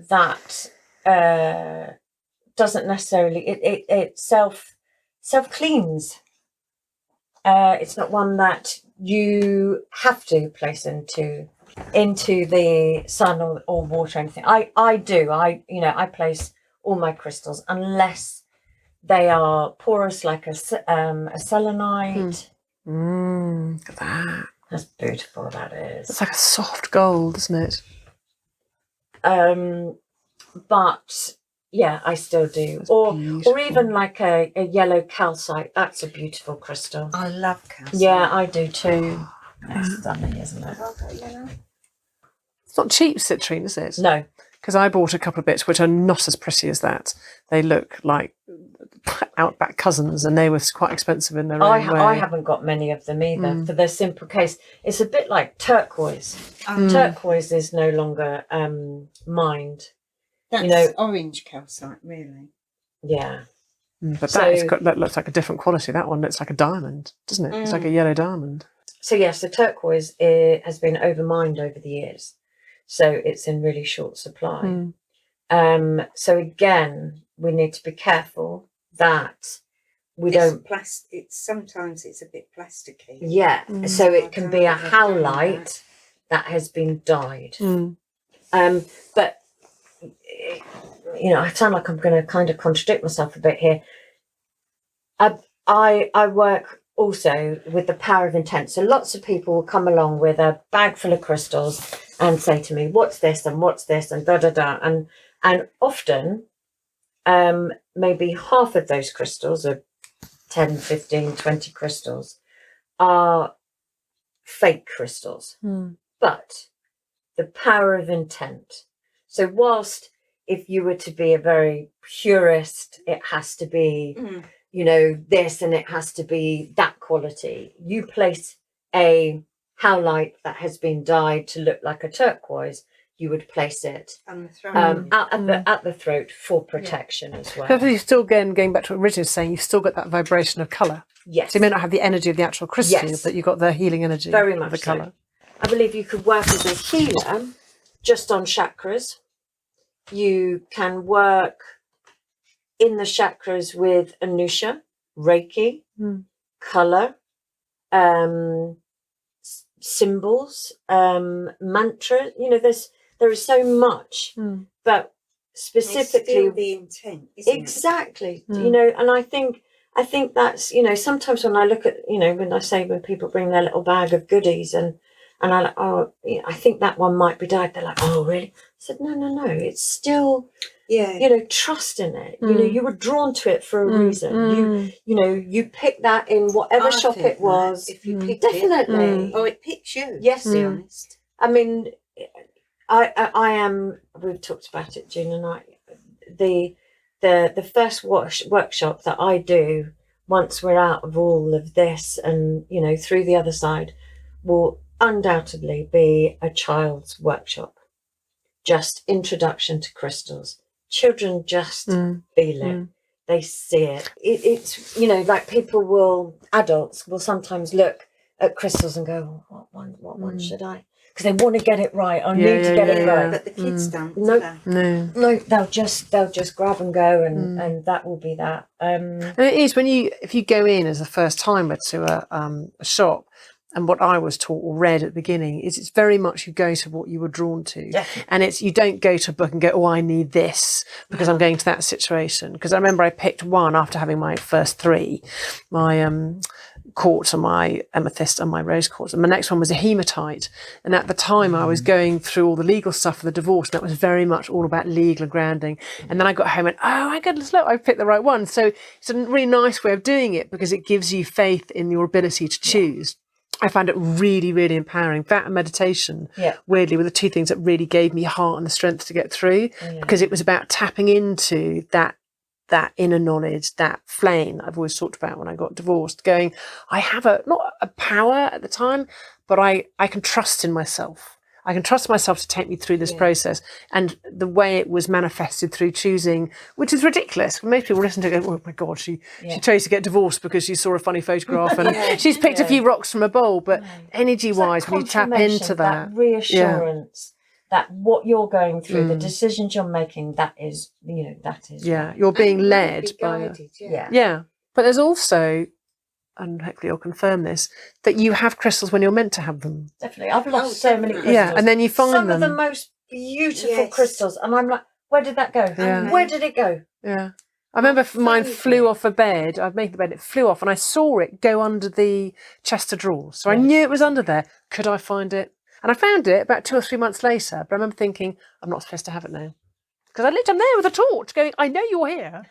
that doesn't necessarily it self cleans. It's not one that you have to place into the sun or water or anything. I do. I place all my crystals unless they are porous, like a selenite. Look at that. That's beautiful. That is. It's like a soft gold, isn't it? But yeah, I still do. Or even like a yellow calcite. That's a beautiful crystal. I love calcite. Yeah, I do too. That's stunning, isn't it? It's not cheap citrine, is it? No. Because I bought a couple of bits which are not as pretty as that. They look like outback cousins, and they were quite expensive in their own way. I haven't got many of them either, for the simple case. It's a bit like turquoise. Turquoise is no longer mined. That's orange calcite, really. Yeah. But that looks like a different quality. That one looks like a diamond, doesn't it? It's like a yellow diamond. So yes, the turquoise has been overmined over the years. So it's in really short supply. So again, we need to be careful that we don't. Sometimes it's a bit plasticky. Yeah. So it can be a howlite that has been dyed. But I sound like I'm going to kind of contradict myself a bit here. I work also with the power of intent. So lots of people will come along with a bag full of crystals and say to me, what's this and what's this and da da da. And often maybe half of those crystals, or 10, 15, 20 crystals, are fake crystals. But the power of intent. So whilst if you were to be a very purist, it has to be, you know, this and it has to be that quality. You place a howlite that has been dyed to look like a turquoise, you would place it On the throat. at the throat for protection as well. But you still, again, going back to what Richard was saying, you've still got that vibration of colour. Yes. So you may not have the energy of the actual crystal, Yes. but you've got the healing energy Very of much the so. colour. I believe you could work as a healer just on chakras. You can work in the chakras with Anusha, Reiki, colour, symbols, mantra. You know, there is so much, but specifically It's still the intent, isn't exactly. You know, and I think that's, you know, sometimes when I look at, you know, when people bring their little bag of goodies and I'm like, oh, I think that one might be dyed. They're like, oh, really? I said, no, it's still, you know, trust in it. You know, you were drawn to it for a reason. You know, you picked that in whatever shop think it was. that if you picked Definitely. it, it picks you. Yes. To be honest. I mean, I am. We've talked about it, June and I. The first workshop that I do once we're out of all of this and, you know, through the other side will undoubtedly be a child's workshop. Just introduction to crystals. Children just feel it. They see it. It's, you know, like adults will sometimes look at crystals and go, what one should I? Because they want to get it right. I need to get it right. But the kids don't. No, do they? no, they'll just grab and go, and that will be that. And it is if you go in as a first timer to a shop, and what I was taught or read at the beginning is it's very much you go to what you were drawn to. Definitely. And it's you don't go to a book and go, oh, I need this because I'm going to that situation. Because I remember I picked one after having my first three, my quartz and my amethyst and my rose quartz, and my next one was a hematite. And at the time I was going through all the legal stuff for the divorce, and that was very much all about legal and grounding. And then I got home and oh my goodness, look, I picked the right one. So it's a really nice way of doing it because it gives you faith in your ability to choose. I found it really, really empowering. That and meditation, weirdly, were the two things that really gave me heart and the strength to get through, because it was about tapping into that inner knowledge, that flame that I've always talked about when I got divorced, going, I have not a power at the time, but I can trust in myself. I can trust myself to take me through this process. And the way it was manifested through choosing, which is ridiculous. Most people listen to it, go, oh my God, she chose to get divorced because she saw a funny photograph and she's picked a few rocks from a bowl. But energy-wise, when you tap into that reassurance that what you're going through, the decisions you're making, that is. Yeah, you're being led by. Yeah. But there's also, and hopefully you'll confirm this, that you have crystals when you're meant to have them. Definitely. I've lost so many crystals. Yeah, and then you find some them. of the most beautiful crystals. And I'm like, where did that go? Yeah. Where did it go? Yeah. I remember mine flew off a bed. I'd made the bed, it flew off, and I saw it go under the chest of drawers. So I knew it was under there. Could I find it? And I found it about 2 or 3 months later. But I remember thinking, I'm not supposed to have it now. Because I'm there with a torch going, I know you're here.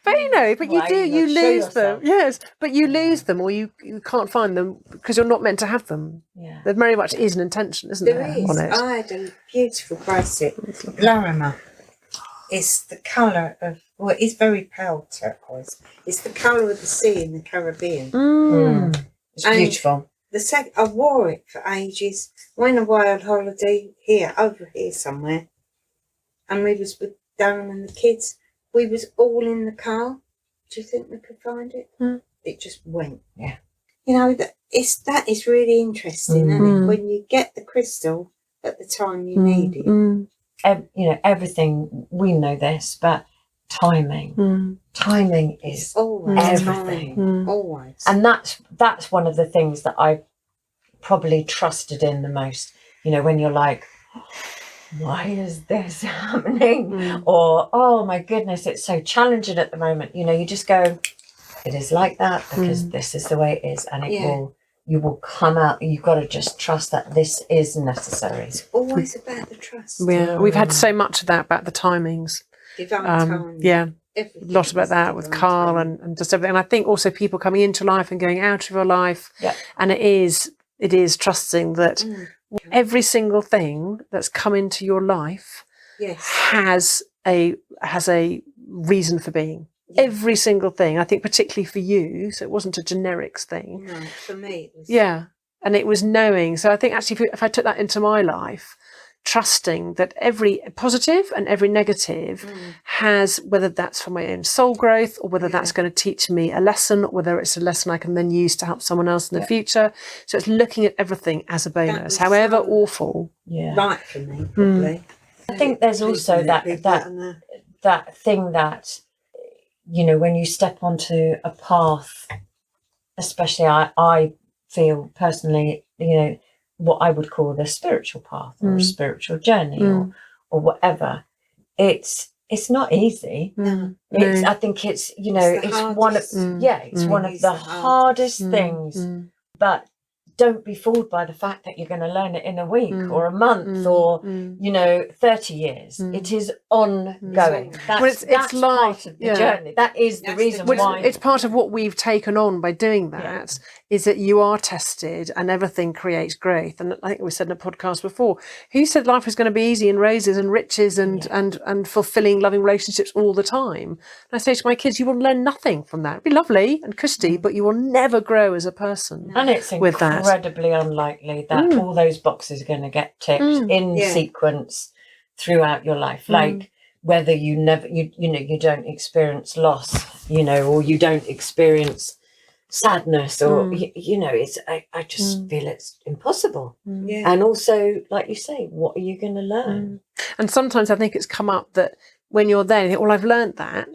But you lose them. Yes, but you lose them or you can't find them because you're not meant to have them. Yeah. There very much is an intention, isn't there? There is. On it. I had a beautiful bracelet, Larimer. It's the colour of, it's very pale turquoise. It's the colour of the sea in the Caribbean. It's beautiful. I wore it for ages. Went away on holiday over here somewhere. And we was with Darren and the kids. We was all in the car. Do you think we could find it? It just went. Yeah. You know, that is really interesting, isn't it? When you get the crystal at the time you need it. Everything, we know this, but timing. Timing is always everything. Always. And that's one of the things that I probably trusted in the most. You know, when you're like, why is this happening? Or, oh my goodness, it's so challenging at the moment. You know, you just go, it is like that because this is the way it is, and you will come out. You've got to just trust that this is necessary. It's always about the trust. Yeah, we've had so much of that about the timings. Divine timing. Yeah. Everything A lot about that with Carl and just everything. And I think also people coming into life and going out of your life. Yeah. And it is trusting that Every single thing that's come into your life Yes. has a reason for being. Yeah. Every single thing. I think particularly for you, so it wasn't a generics thing. No, for me it was. Yeah. And it was knowing. So I think actually if I took that into my life, trusting that every positive and every negative has, whether that's for my own soul growth or whether that's going to teach me a lesson, or whether it's a lesson I can then use to help someone else in the future. So it's looking at everything as a bonus, however awful. Right for me, probably. I think there's also that thing that, you know, when you step onto a path, especially I feel personally, you know, what I would call the spiritual path or a spiritual journey or whatever, it's not easy. No. I think it's, you know, it's one of one of the hardest things, but don't be fooled by the fact that you're going to learn it in a week or a month or, you know, 30 years. It is ongoing. That's it's like, part of the journey. That is the reason why. It's part of what we've taken on by doing that, is that you are tested and everything creates growth. And I think we said in a podcast before, who said life was going to be easy and roses and riches and fulfilling, loving relationships all the time? And I say to my kids, you will learn nothing from that. It'll be lovely and cushy, but you will never grow as a person. And it's with that. Incredibly unlikely that all those boxes are going to get ticked in sequence throughout your life. Like whether you don't experience loss, you know, or you don't experience sadness, or you know, it's I just feel it's impossible. And also, like you say, what are you going to learn? And sometimes I think it's come up that when you're there, you think, well, I've learned that.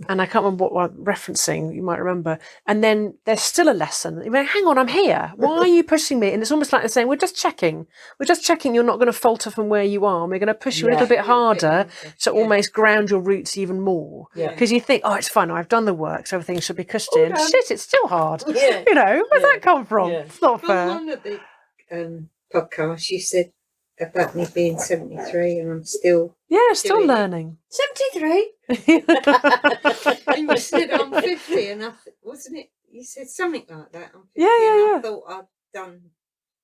And I can't remember what I'm referencing, you might remember. And then there's still a lesson. You mean, hang on, I'm here. Why are you pushing me? And it's almost like they're saying, we're just checking. We're just checking you're not going to falter from where you are. And we're going to push you a little bit harder to almost ground your roots even more. Because you think, oh, it's fine. I've done the work, so everything should be cushy. And shit, it's still hard. You know, where's that come from? It's not fair. On one of the podcasts, you said about me being 73 and I'm still... Yeah, still learning. 73? And you said I'm 50 and wasn't it? You said something like that. I'm 50 Yeah. I thought I'd done...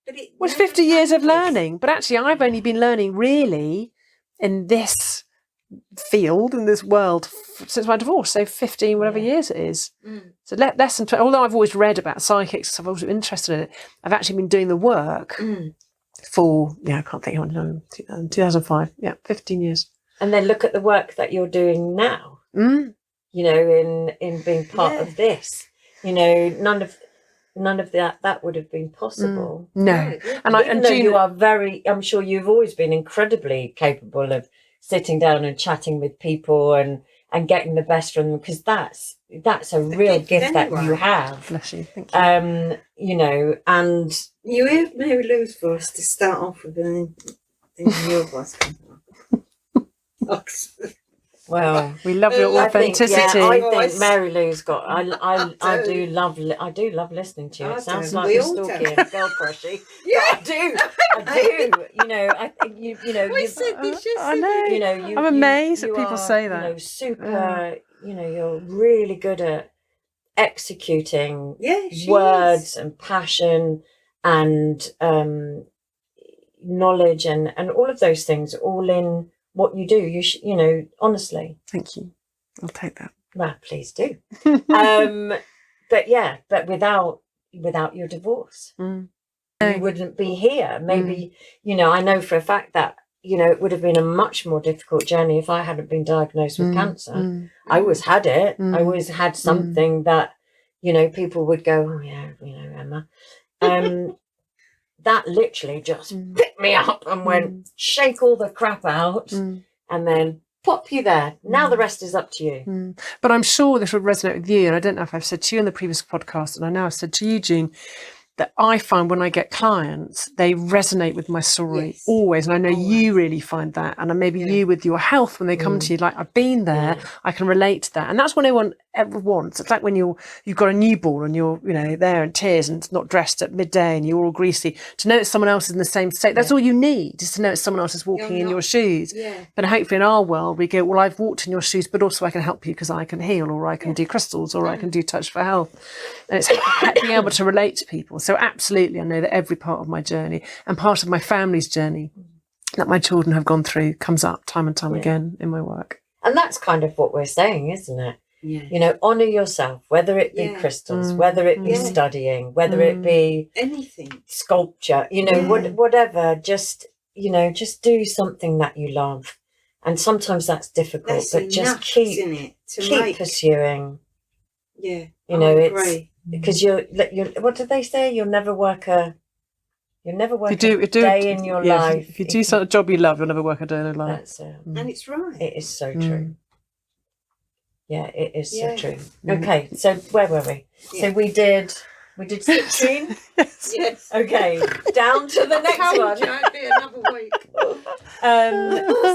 But it was 50 years of learning. But actually, I've only been learning really in this field, in this world, since my divorce. So 15, whatever years it is. So less than 20. Although I've always read about psychics, I've always been interested in it. I've actually been doing the work for, I can't think how long, 2005. 15 years. And then look at the work that you're doing now, you know, in being part of this. You know, none of that would have been possible. No. And June, you are I'm sure you've always been incredibly capable of sitting down and chatting with people and getting the best from them, because that's a real gift that you have. Bless you. Thank you. You know, and you heard Mary Lou's voice to start off with, and then your voice comes on. Well, we love your authenticity. I think Mary Lou's got. I do love listening to you. It sounds like you're stalking and girl crushy. I do. You know, I think you know. We said this yesterday. I know. You know, I'm amazed that people say that. You know, super. You know, you're really good at executing words and passion and knowledge and all of those things, all in what you do. You know, honestly. Thank you. I'll take that. Well, please do. But without your divorce, you wouldn't be here. Maybe, you know, I know for a fact that, you know, it would have been a much more difficult journey if I hadn't been diagnosed with cancer. I always had it. I always had something that, you know, people would go, oh yeah, you know, Emma. That literally just picked me up and went, shake all the crap out and then pop you there. Now the rest is up to you. But I'm sure this would resonate with you. And I don't know if I've said to you in the previous podcast, and I know I've said to you, June, that I find when I get clients, they resonate with my story always. And I know you really find that. And maybe you with your health, when they come to you, like, I've been there, I can relate to that. And that's what ever want. It's like when you've got a newborn and you're, there in tears and not dressed at midday and you're all greasy. To know that someone else is in the same state, that's all you need, is to know that someone else is walking in your shoes. Yeah. But hopefully in our world, we go, well, I've walked in your shoes, but also I can help you because I can heal, or I can do crystals, or I can do touch for health. And it's being able to relate to people. So absolutely, I know that every part of my journey and part of my family's journey that my children have gone through comes up time and time again in my work. And that's kind of what we're saying, isn't it? Yeah. Honour yourself, whether it be crystals, whether it be studying, whether it be anything, sculpture, whatever, just do something that you love. And sometimes that's difficult, that's but just keep pursuing. Yeah. It's because you're what did they say? You'll never work a day in your life. If you do a job you love, you'll never work a day in your life. That's it. And it's right. It is so true. Yeah, it is so true. Okay, so where were we? Yeah. So we did citrine. Yes. Okay, down to the next one. It'd be another week.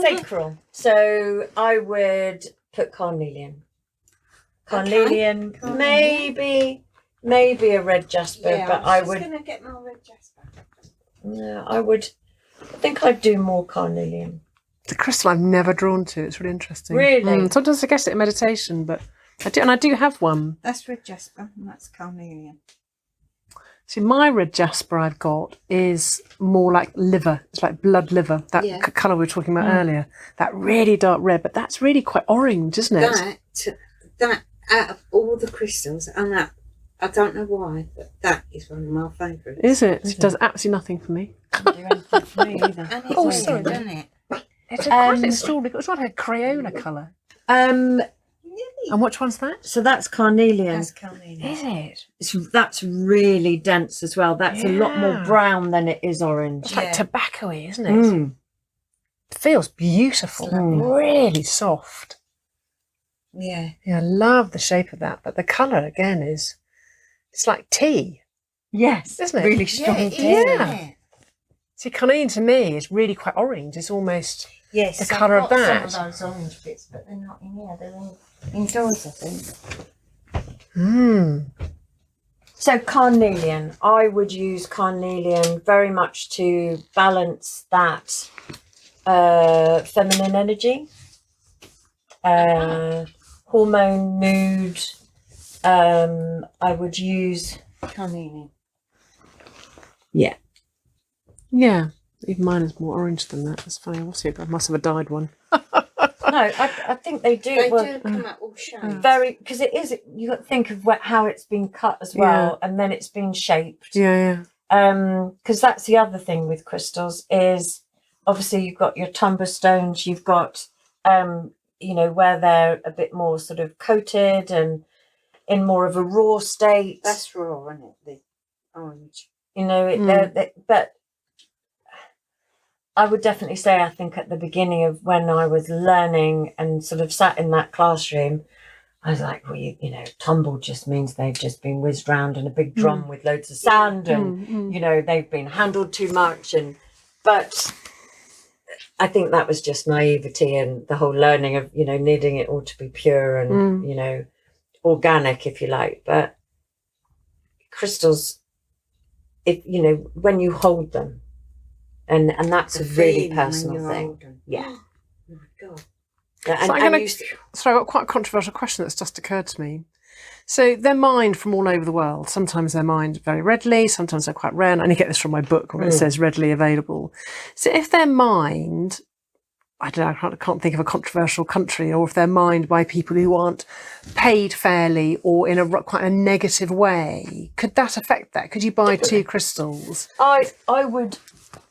Sacral. So I would put carnelian. Carnelian, maybe a red jasper, but I would. Going to get my red jasper. No, I think I'd do more carnelian. The crystal I've never drawn to. It's really interesting. Really? Sometimes I guess it in meditation, but I do have one. That's red jasper, and that's carnelian. See, my red jasper I've got is more like liver. It's like blood liver. That colour we were talking about earlier. That really dark red, but that's really quite orange, isn't it? That out of all the crystals, and that I don't know why, but that is one of my favourites. Is it? It does absolutely nothing for me. Doesn't do anything for me either. And it's sorry, doesn't it? It's it's like a Crayola colour. And which one's that? So that's carnelian. That's carnelian. Is it? That's really dense as well. That's a lot more brown than it is orange. It's like tobacco-y, isn't it? It feels beautiful. Really soft. Yeah. Yeah, I love the shape of that. But the colour, again, it's like tea. Yes. Isn't it? Really strong tea. Yeah. See, carnelian to me is really quite orange. It's almost the colour of that. Some of those orange bits, but they're not in here. They're indoors, I think. So carnelian, I would use carnelian very much to balance that feminine energy, hormone, mood. I would use Carnelian. Yeah. Yeah. Even mine is more orange than that. That's funny. I must have a dyed one. No, I think they do. They do come out all shades. Very, because it is. You got to think of how it's been cut as well, and then it's been shaped. Yeah. Because that's the other thing with crystals is obviously you've got your tumbler stones. You've got where they're a bit more sort of coated and in more of a raw state. That's raw, isn't it? The orange. But I would definitely say, I think at the beginning of when I was learning and sort of sat in that classroom, I was like, well, tumble just means they've just been whizzed round in a big drum with loads of sand and, they've been handled too much. But I think that was just naivety and the whole learning of, needing it all to be pure and, organic, if you like. But crystals, when you hold them, and that's a really personal thing. Yeah. Oh my God. Yeah, so I've got quite a controversial question that's just occurred to me. So they're mined from all over the world. Sometimes they're mined very readily, sometimes they're quite rare. And I only get this from my book where it says readily available. So if they're mined, I don't know, I can't think of a controversial country, or if they're mined by people who aren't paid fairly or in quite a negative way, could that affect that? Could you buy 2 crystals? I would.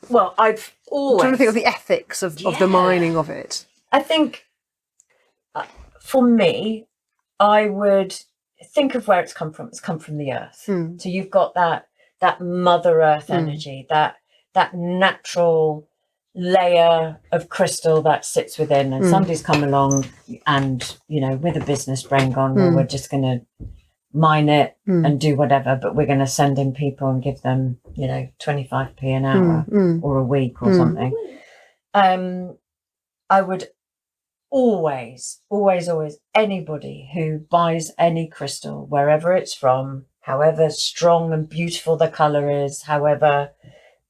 Well, I've always. I'm trying to think of the ethics of the mining of it. I think, for me, I would think of where it's come from. It's come from the earth. So you've got that Mother Earth energy, that natural layer of crystal that sits within, and somebody's come along and with a business brain gone, well, we're just going to mine it and do whatever, but we're going to send in people and give them 25p an hour or a week or something. I would always, anybody who buys any crystal, wherever it's from, however strong and beautiful the colour is, however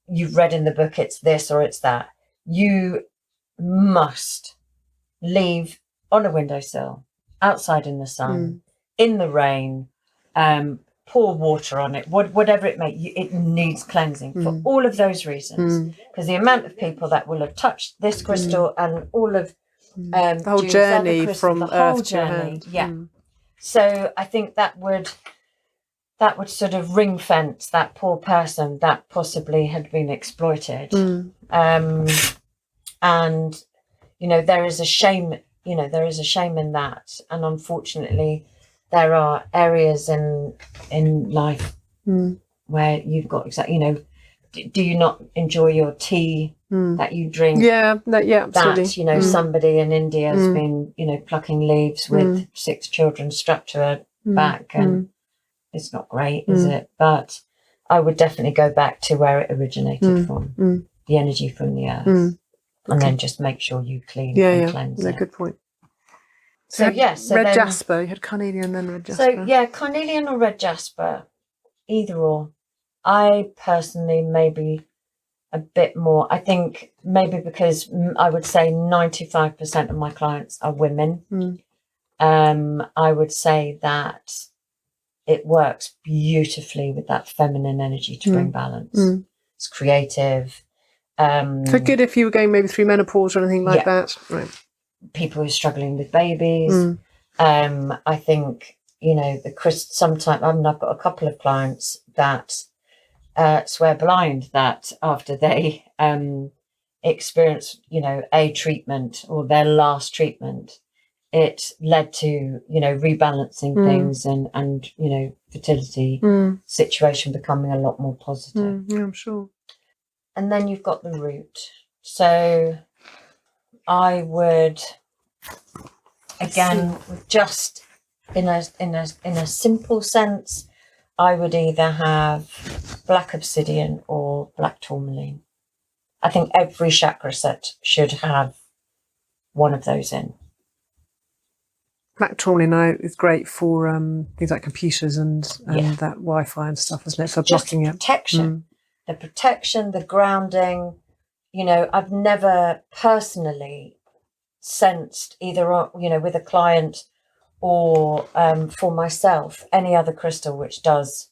you've read in the book it's this or it's that, you must leave on a windowsill, outside in the sun, in the rain, pour water on it, whatever it may, it needs cleansing for all of those reasons. Because the amount of people that will have touched this crystal and all of the whole June's journey other crystal, from the whole earth to your journey, hand. yeah. So I think that would sort of ring fence that poor person that possibly had been exploited. And there is a shame. There is a shame in that, and unfortunately, there are areas in life where you've got do you not enjoy your tea that you drink? Yeah, absolutely. That somebody in India has been plucking leaves with 6 children strapped to her back, and it's not great, is it? But I would definitely go back to where it originated from, the energy from the earth, and then just make sure you clean and cleanse it. Good point. So red jasper. You had carnelian and then red jasper. So carnelian or red jasper, either or. I personally maybe a bit more. I think maybe because I would say 95% of my clients are women. I would say that it works beautifully with that feminine energy to bring balance. It's creative. So good if you were going maybe through menopause or anything like that. Right. People who are struggling with babies. I think, sometimes, I've got a couple of clients that swear blind that after they experience, a treatment or their last treatment, it led to, rebalancing things and fertility situation becoming a lot more positive. Yeah, I'm sure. And then you've got the root. So I would, again, just in a simple sense, I would either have black obsidian or black tourmaline. I think every chakra set should have one of those in. Black tourmaline is great for things like computers and that Wi-Fi and stuff, isn't it? For blocking it. Protection. The protection, the grounding. I've never personally sensed either, with a client or for myself, any other crystal which does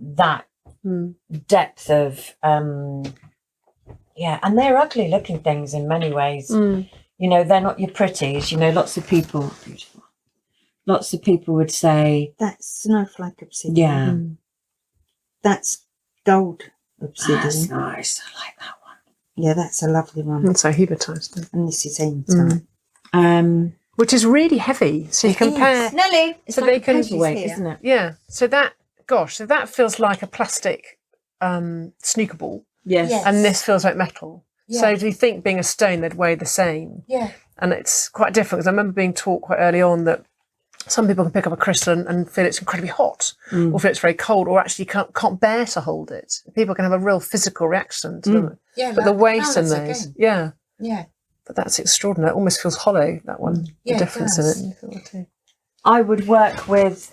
that depth of, and they're ugly looking things in many ways. They're not your pretties. Lots of people would say that's snowflake obsidian. That's gold obsidian. That's nice. I like that one. Yeah, that's a lovely one. And so hematite. And this is hematite. Which is really heavy. So you compare. Nelly, it's so like they can, a paperweight, isn't it? Yeah. So that feels like a plastic snooker ball. Yes. And this feels like metal. Yeah. So do you think being a stone they'd weigh the same? Yeah. And it's quite different because I remember being taught quite early on that some people can pick up a crystal and feel it's incredibly hot or feel it's very cold or actually can't bear to hold it. People can have a real physical reaction to them. Yeah, but the weight in those. Again. Yeah. Yeah. But that's extraordinary. It almost feels hollow, that one. Yeah, the difference it does. in it. Too. I would work with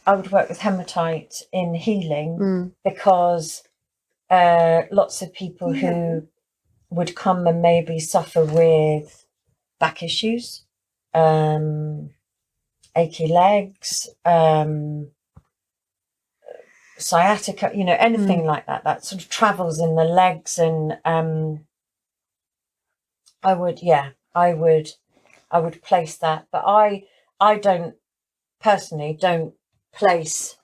hematite in healing because lots of people who would come and maybe suffer with back issues, achy legs, sciatica, anything like that sort of travels in the legs. And I would place that, but I don't place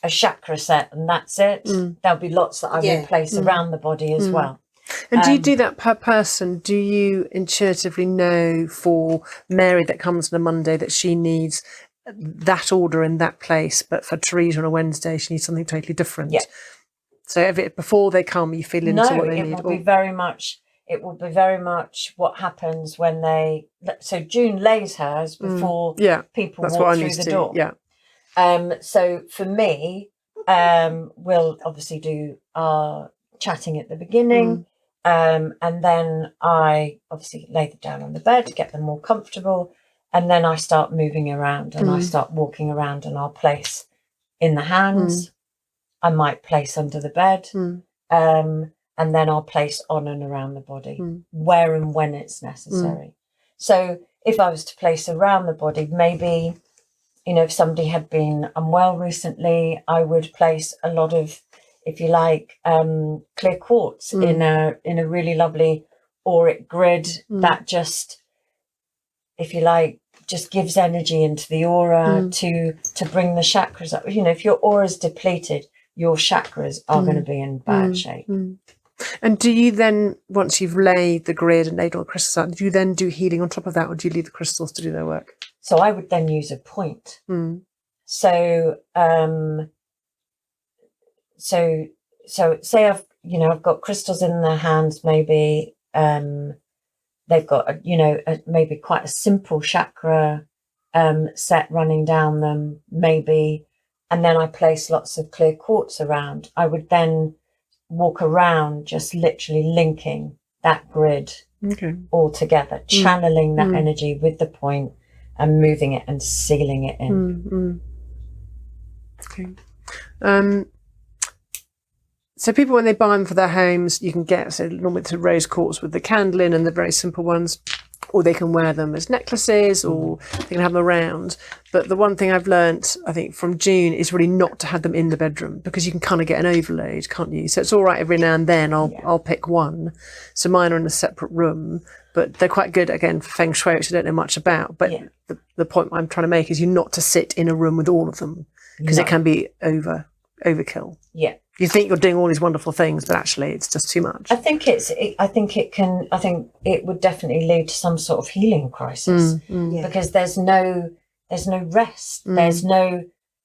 a chakra set and that's it. There'll be lots that I will place around the body as well. And do you do that per person? Do you intuitively know for Mary that comes on a Monday that she needs that order in that place, but for Teresa on a Wednesday she needs something totally different? Yeah. So before they come, you feel into what they need? It will be very much what happens when they... So June lays hers before people walk through the door. Yeah. So for me, we'll obviously do our chatting at the beginning. And then I obviously lay them down on the bed to get them more comfortable. And then I start moving around and I start walking around, and I'll place in the hands. I might place under the bed. And then I'll place on and around the body, where and when it's necessary. So if I was to place around the body, maybe, you know, if somebody had been unwell recently, I would place a lot of, if you like, clear quartz in a really lovely auric grid that just, if you like, just gives energy into the aura to bring the chakras up. You know, if your aura is depleted, your chakras are going to be in bad shape. And do you then, once you've laid the grid and laid all the crystals out, do you then do healing on top of that, or do you leave the crystals to do their work? So I would then use a point. So say I've got crystals in their hands, maybe they've got maybe quite a simple chakra set running down them, maybe, and then I place lots of clear quartz around. I would then walk around just literally linking that grid all together, channeling that energy with the point and moving it and sealing it in. So people, when they buy them for their homes, you can get, so normally it's a rose quartz with the candle in and the very simple ones, or they can wear them as necklaces, or they can have them around. But the one thing I've learnt, I think, from June is really not to have them in the bedroom, because you can kind of get an overload, can't you? So it's all right every now and then I'll pick one. So mine are in a separate room, but they're quite good, again, for feng shui, which I don't know much about. But the point I'm trying to make is you're not to sit in a room with all of them, because it can be overkill. Yeah. You think you're doing all these wonderful things, but actually it's just too much. I think it would definitely lead to some sort of healing crisis, because there's no rest.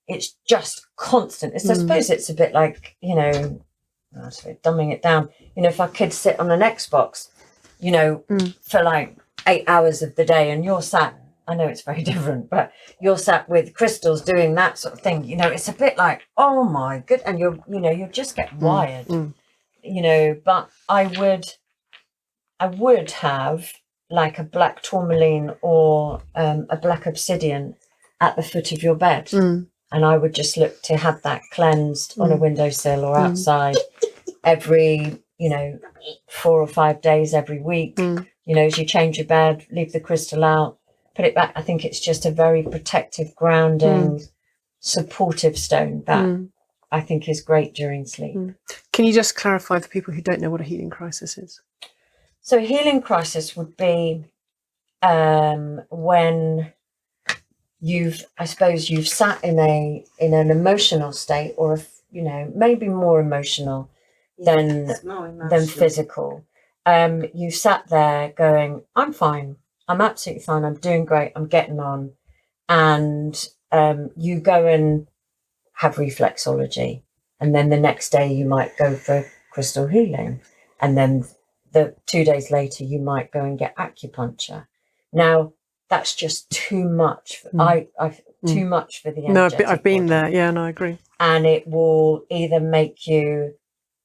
It's just constant. I suppose it's a bit like, dumbing it down. If our kids sit on an Xbox, for like 8 hours of the day, and you're sat, I know it's very different, but you're sat with crystals doing that sort of thing. It's a bit like, oh my good, and you just get wired. But I would have like a black tourmaline or a black obsidian at the foot of your bed, and I would just look to have that cleansed on a windowsill or outside every 4 or 5 days every week. As you change your bed, leave the crystal out, put it back. I think it's just a very protective, grounding, supportive stone that I think is great during sleep. Can you just clarify for people who don't know what a healing crisis is? So a healing crisis would be when you've sat in an emotional state, or maybe more emotional than physical. You sat there going, I'm fine. I'm absolutely fine. I'm doing great. I'm getting on. And you go and have reflexology. And then the next day you might go for crystal healing. And then 2 days later you might go and get acupuncture. Now, that's just too much. Too much for the energetic No, I've been body. there. Yeah, no, I agree. And it will either make you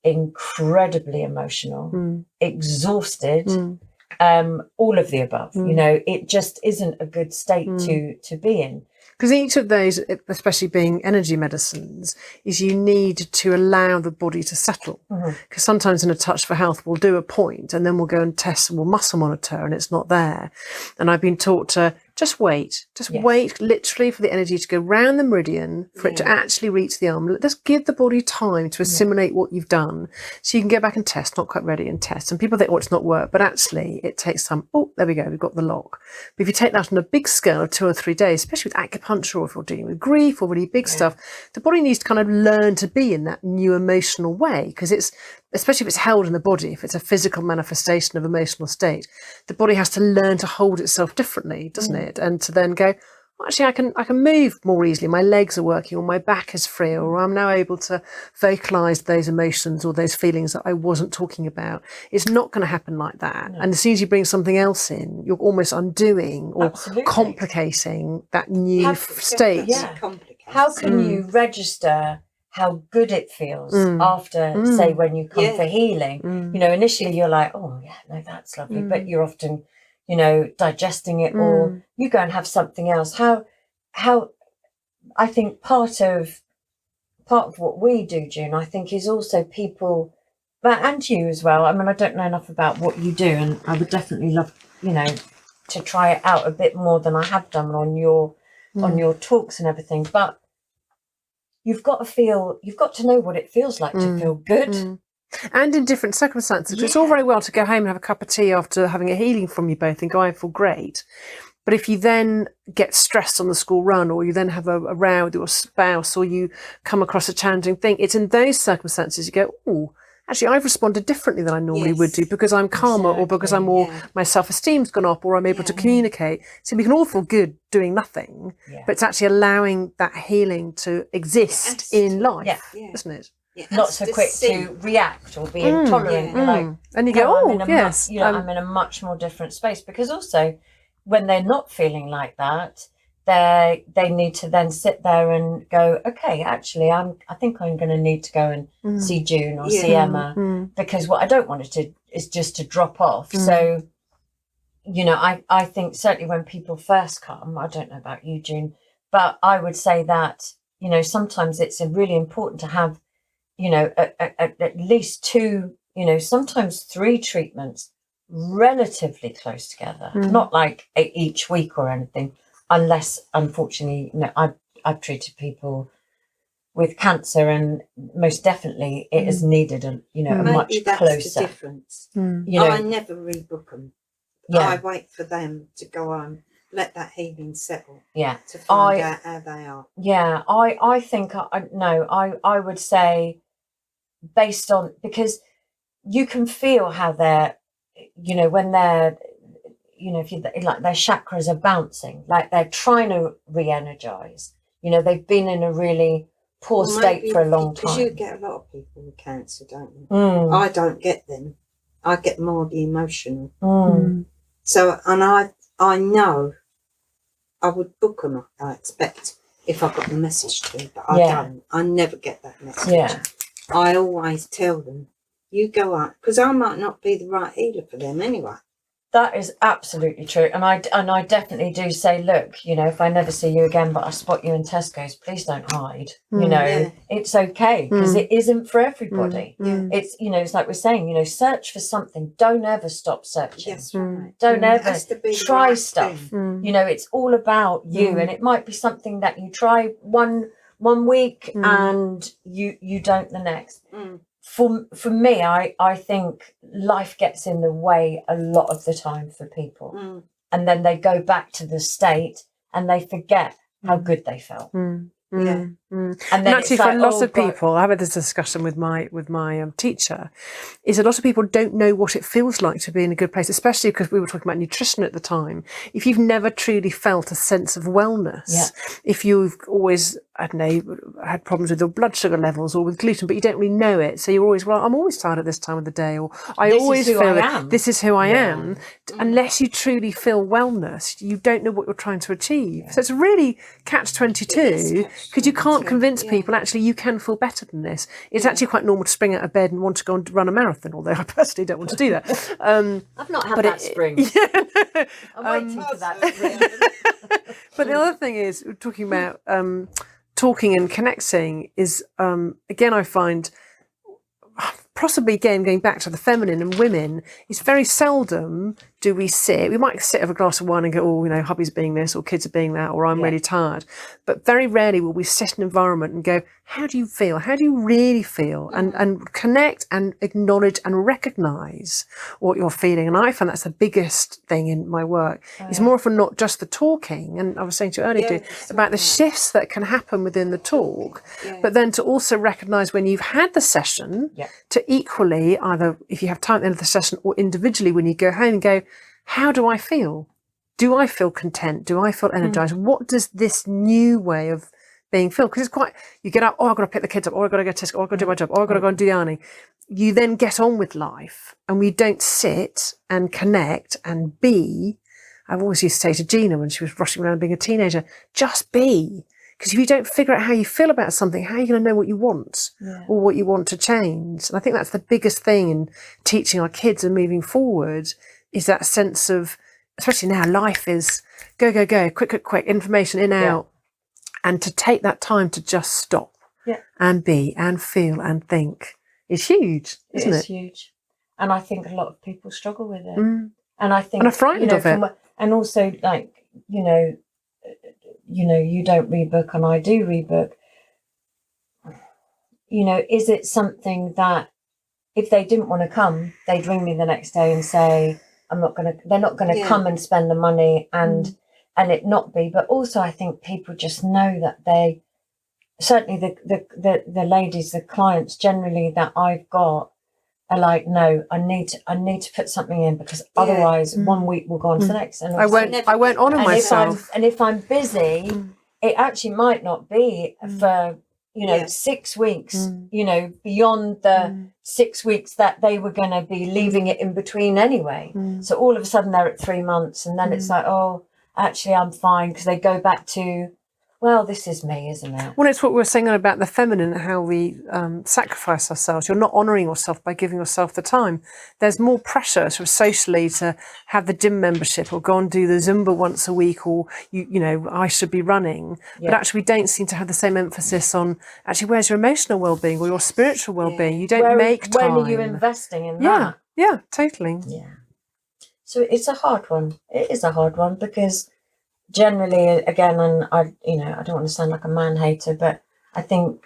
incredibly emotional, exhausted, all of the above. It just isn't a good state to be in. Because each of those, especially being energy medicines, is you need to allow the body to settle. Because sometimes in a Touch for Health, we'll do a point and then we'll go and test and we'll muscle monitor and it's not there. And I've been taught to just wait. Wait literally for the energy to go round the meridian, for it to actually reach the arm. Just give the body time to assimilate what you've done, so you can go back and test, not quite ready, and test. And people think, oh, it's not work, but actually it takes some, oh, there we go, we've got the lock. But if you take that on a big scale of 2 or 3 days, especially with acupuncture, or if you're dealing with grief or really big stuff, the body needs to kind of learn to be in that new emotional way, because it's, especially if it's held in the body, if it's a physical manifestation of emotional state, the body has to learn to hold itself differently, doesn't it? And to then go, well, actually, I can move more easily. My legs are working, or my back is free, or I'm now able to vocalize those emotions or those feelings that I wasn't talking about. It's not going to happen like that. And as soon as you bring something else in, you're almost undoing or complicating that new state. How can you register how good it feels after, say, when you come for healing. You know, initially you're like, oh yeah, no, that's lovely, but you're often, you know, digesting it, or you go and have something else. How I think part of what we do, June, I think, is also people, but and you as well. I mean, I don't know enough about what you do, and I would definitely love, you know, to try it out a bit more than I have done on your talks and everything. But you've got to know what it feels like to feel good. And in different circumstances. It's all very well to go home and have a cup of tea after having a healing from you both and go, I feel great. But if you then get stressed on the school run, or you then have a row with your spouse, or you come across a challenging thing, it's in those circumstances you go, oh, actually, I've responded differently than I normally would do, because I'm calmer, or because I'm more, my self-esteem's gone up, or I'm able to communicate. So we can all feel good doing nothing, but it's actually allowing that healing to exist in life, isn't it? Not so quick to react or be intolerant. You're like, and you go, oh, yes. I'm in a much more different space, because also when they're not feeling like that, they need to then sit there and go, okay, actually, I think I'm going to need to go and see June or see Emma, because what I don't want it to is just to drop off. So, you know, I think certainly when people first come, I don't know about you, June, but I would say that, you know, sometimes it's really important to have, you know, at least 2, you know, sometimes 3 treatments relatively close together, not like each week or anything, unless, unfortunately, you know, I've treated people with cancer, and most definitely it has needed a much that's closer the difference. You know, I never rebook them. I wait for them to go home, let that healing settle, to find out how they are. I think I would say, based on, because you can feel how they're, you know, when they're, you know, if you like, their chakras are bouncing, like they're trying to re-energize. You know, they've been in a really poor state for a long time. Because you get a lot of people with cancer, don't you? I don't get them. I get more the emotional. So, and I know I would book them, I expect, if I got the message to, but I don't. I never get that message. I always tell them, you go out, because I might not be the right healer for them anyway. That is absolutely true. And I definitely do say, look, you know, if I never see you again, but I spot you in Tesco's, please don't hide. You know, it's okay, because it isn't for everybody. It's, you know, it's like we're saying, you know, search for something. Don't ever stop searching. Yes, right. Don't ever try stuff. You know, it's all about you. And it might be something that you try one week and you don't the next. For me, I think life gets in the way a lot of the time for people, and then they go back to the state and they forget how good they felt. And actually, for a lot of people, I had this discussion with my teacher, is a lot of people don't know what it feels like to be in a good place, especially because we were talking about nutrition at the time. If you've never truly felt a sense of wellness, if you've always, I don't know, had problems with your blood sugar levels or with gluten, but you don't really know it, so you're always, well, I'm always tired at this time of the day, or I always feel that this is who I am. Unless you truly feel wellness, you don't know what you're trying to achieve. So it's really catch-22, because you can't convince people actually you can feel better than this. It's actually quite normal to spring out of bed and want to go and run a marathon, although I personally don't want to do that. I've not had that spring. I'm waiting for that spring. But the other thing is, we're talking about talking and connecting is, again, I find, possibly again going back to the feminine and women, it's very seldom do we sit. We might sit over a glass of wine and go, oh, you know, hubby's being this, or kids are being that, or I'm really tired. But very rarely will we sit in an environment and go, how do you feel? How do you really feel? And connect and acknowledge and recognise what you're feeling. And I find that's the biggest thing in my work. It's more often not just the talking. And I was saying to you earlier, about the shifts that can happen within the talk, but then to also recognise when you've had the session, to equally, either if you have time at the end of the session or individually when you go home and go, how do I feel? Do I feel content? Do I feel energized? What does this new way of being feel? Because it's quite, you get up, oh, I've got to pick the kids up, oh, I've got to go to Tesco, oh, I've got to do my job, oh, I've got to go and do the ironing. You then get on with life, and we don't sit and connect and be. I've always used to say to Gina when she was rushing around being a teenager, just be. Because if you don't figure out how you feel about something, how are you going to know what you want Yeah. or what you want to change? And I think that's the biggest thing in teaching our kids and moving forward, is that sense of, especially now, life is go, go, go, quick, quick, quick, information in, out. And to take that time to just stop and be and feel and think is huge, isn't it? It's huge. And I think a lot of people struggle with it. Mm. And I think, And are frightened of it. And also, like, you know, you don't read book and I do read book. You know, is it something that if they didn't want to come, they'd ring me the next day and say, they're not going to come and spend the money and it not be. But also I think people just know that they, certainly the ladies, the clients generally that I've got are like, no, I need to put something in, because otherwise 1 week will go on to the next. And I won't honour myself. And if I'm busy, it actually might not be for, 6 weeks, beyond the 6 weeks that they were going to be leaving it in between anyway. So all of a sudden they're at 3 months, and then it's like, oh, actually I'm fine, because they go back to, well, this is me, isn't it? Well, it's what we were saying about the feminine, how we sacrifice ourselves. You're not honouring yourself by giving yourself the time. There's more pressure sort of socially to have the gym membership or go and do the Zumba once a week, or, I should be running. But actually we don't seem to have the same emphasis on, actually, where's your emotional well-being or your spiritual well-being? You don't make time. When are you investing in that? Yeah, totally. Yeah. So it's a hard one. It is a hard one, because generally, again, and I don't want to sound like a man hater, but I think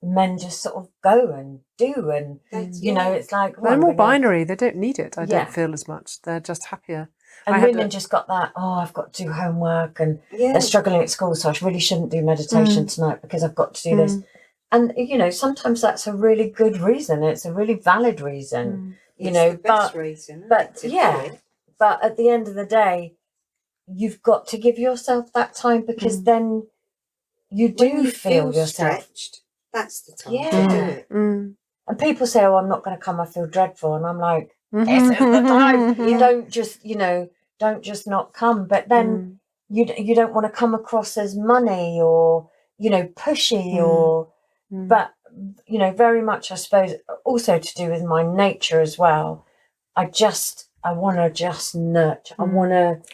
men just sort of go and do, and it's like, they're more binary. They don't need it. I don't feel as much. They're just happier. And women just got that, I've got to do homework, and they're struggling at school, so I really shouldn't do meditation tonight because I've got to do this. And sometimes that's a really good reason. It's a really valid reason. It's the best reason. But but at the end of the day, you've got to give yourself that time, because then you do feel yourself stretched. That's the time to do it. And people say, "Oh, I'm not going to come. I feel dreadful," and I'm like, "This is the time. Don't just not come." But then you don't want to come across as money or pushy or, but very much, I suppose, also to do with my nature as well. I want to just nurture. We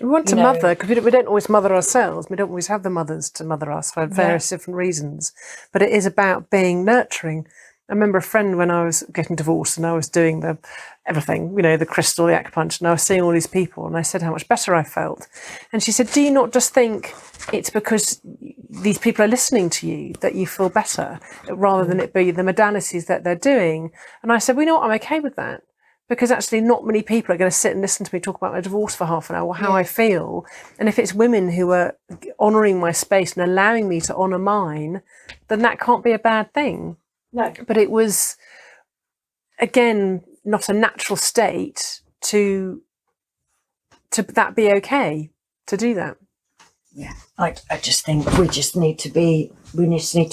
want to mother, because we don't always mother ourselves. We don't always have the mothers to mother us for various different reasons. But it is about being nurturing. I remember a friend, when I was getting divorced and I was doing everything, the crystal, the acupuncture, and I was seeing all these people, and I said how much better I felt. And she said, do you not just think it's because these people are listening to you that you feel better, rather than it be the modalities that they're doing? And I said, well, you know what, I'm okay with that. Because actually not many people are going to sit and listen to me talk about my divorce for half an hour, or how I feel. And if it's women who are honouring my space and allowing me to honour mine, then that can't be a bad thing. No. But it was, again, not a natural state to that be okay, to do that. Yeah. I just think we just need to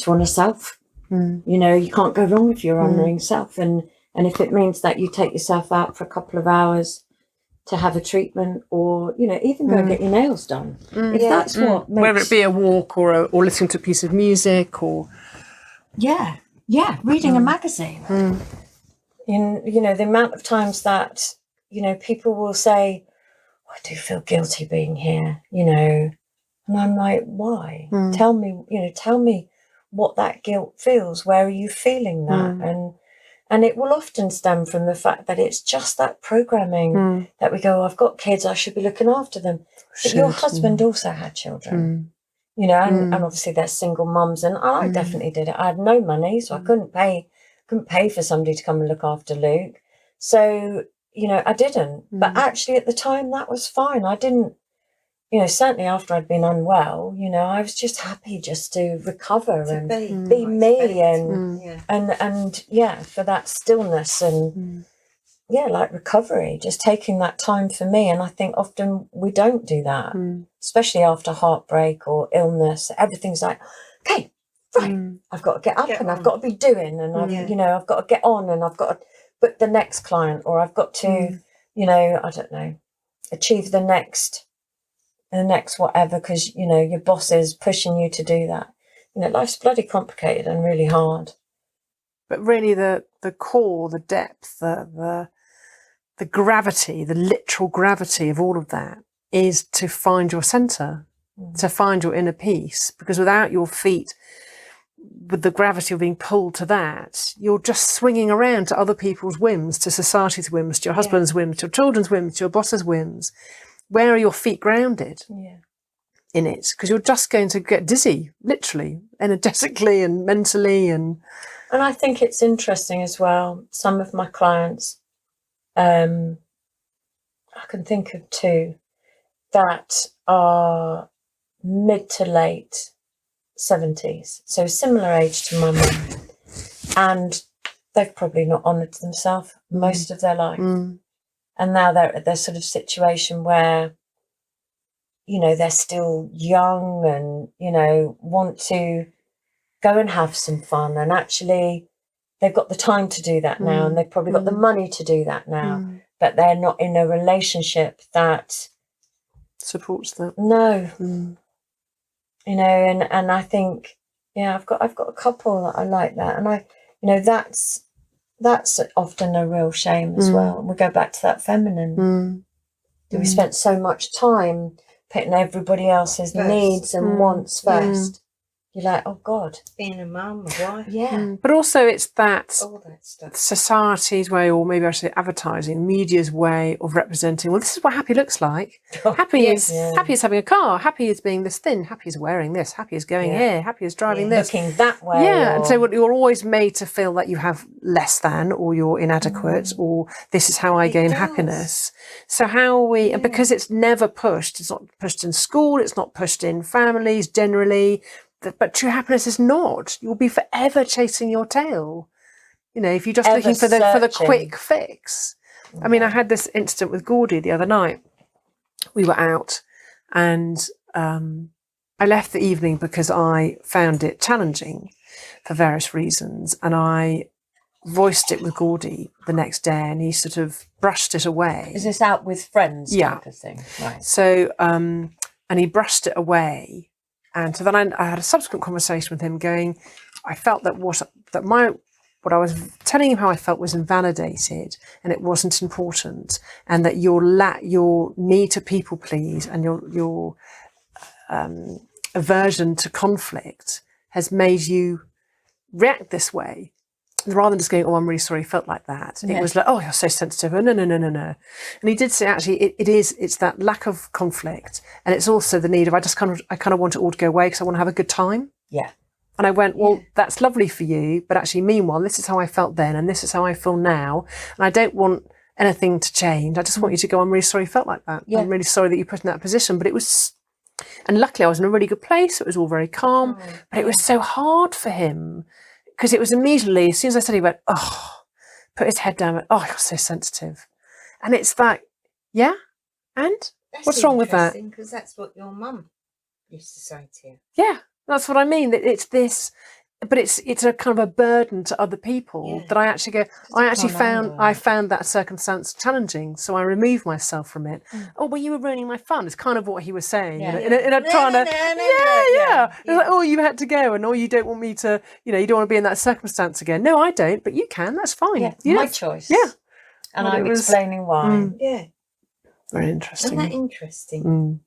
honour self. You can't go wrong if you're honouring self. And if it means that you take yourself out for a couple of hours to have a treatment, or, even go get your nails done. If that's what makes... Whether it be a walk or listening to a piece of music or... reading a magazine. The amount of times that, people will say, I do feel guilty being here, and I'm like, why? Tell me what that guilt feels. Where are you feeling that? And it will often stem from the fact that it's just that programming that we go, I've got kids, I should be looking after them. But your husband also had children, and obviously they're single mums, and I definitely did it. I had no money, so I couldn't pay for somebody to come and look after Luke. So, I didn't. But actually at the time that was fine. I didn't, certainly after I'd been unwell, I was just happy just to recover and be me and for that stillness and like recovery, just taking that time for me. And I think often we don't do that, especially after heartbreak or illness. Everything's like, okay, right, I've got to get up and I've got to be doing, and I've got to get on, and I've got to book the next client, or I've got to, I don't know, achieve the next whatever, because your boss is pushing you to do that. life's bloody complicated and really hard. But really the core, the depth, the gravity, the literal gravity of all of that is to find your centre, to find your inner peace, because without your feet, with the gravity of being pulled to that, you're just swinging around to other people's whims, to society's whims, to your husband's whims, to your children's whims, to your boss's whims. Where are your feet grounded in it? Because you're just going to get dizzy, literally, energetically and mentally. And I think it's interesting as well. Some of my clients, I can think of 2 that are mid to late 70s, so similar age to my mum, and they've probably not honoured themselves most of their life, and now they're at this sort of situation where they're still young and want to go and have some fun, and actually they've got the time to do that now, and they've probably got the money to do that now, but they're not in a relationship that supports that. No. And I think, I've got a couple that I like that, and that's often a real shame as well. And we go back to that feminine. We spent so much time putting everybody else's needs and wants first. You're like, oh God, Being a mum, a wife. yeah, But also it's that All that stuff. society's way, or maybe I should say advertising, media's way of representing, well, this is what happy looks like. Happy is having a car, happy is being this thin, happy is wearing this, happy is going here, happy is driving this. looking that way. Yeah, and or- so you're always made to feel that you have less than, or you're inadequate, or this is how I gain does. happiness. So how are we, and because it's never pushed, it's not pushed in school, it's not pushed in families generally, but true happiness is not. You'll be forever chasing your tail. If you're just Ever looking for the searching. quick fix. I mean, I had this incident with Gordy the other night. We were out, and I left the evening because I found it challenging for various reasons, and I voiced it with Gordy the next day, and he sort of brushed it away. Is this out with friends Yeah. type of thing? Right. So, and he brushed it away. And so then I had a subsequent conversation with him going, I felt that what I was telling him how I felt was invalidated, and it wasn't important, and that your need to people please and your aversion to conflict has made you react this way. Rather than just going, oh, I'm really sorry, I felt like that. It was like, oh, you're so sensitive. Oh, no. And he did say, actually, it's that lack of conflict. And it's also the need of, I kind of want it all to go away because I want to have a good time. Yeah. And I went, well, that's lovely for you. But actually, meanwhile, this is how I felt then. And this is how I feel now. And I don't want anything to change. I just want you to go, I'm really sorry you felt like that. Yeah. I'm really sorry that you put in that position. But it was, and luckily I was in a really good place. It was all very calm. But it was so hard for him. Because it was immediately, as soon as I said, he went, oh, put his head down, went, oh, you're so sensitive. And it's like, yeah, and? That's What's wrong with that? Because that's what your mum used to say to you. Yeah, that's what I mean. It's this, but it's a kind of a burden to other people that I actually go, I found that circumstance challenging, so I removed myself from it. Oh, well, you were ruining my fun. It's kind of what he was saying. Yeah. In a trying to, It's like, oh, you had to go, and oh, you don't want me to, you don't want to be in that circumstance again. No, I don't, but you can. That's fine. Yeah, You my don't- choice. Yeah. And But I'm it was- explaining why. Yeah. Very Isn't interesting. that interesting? Mm.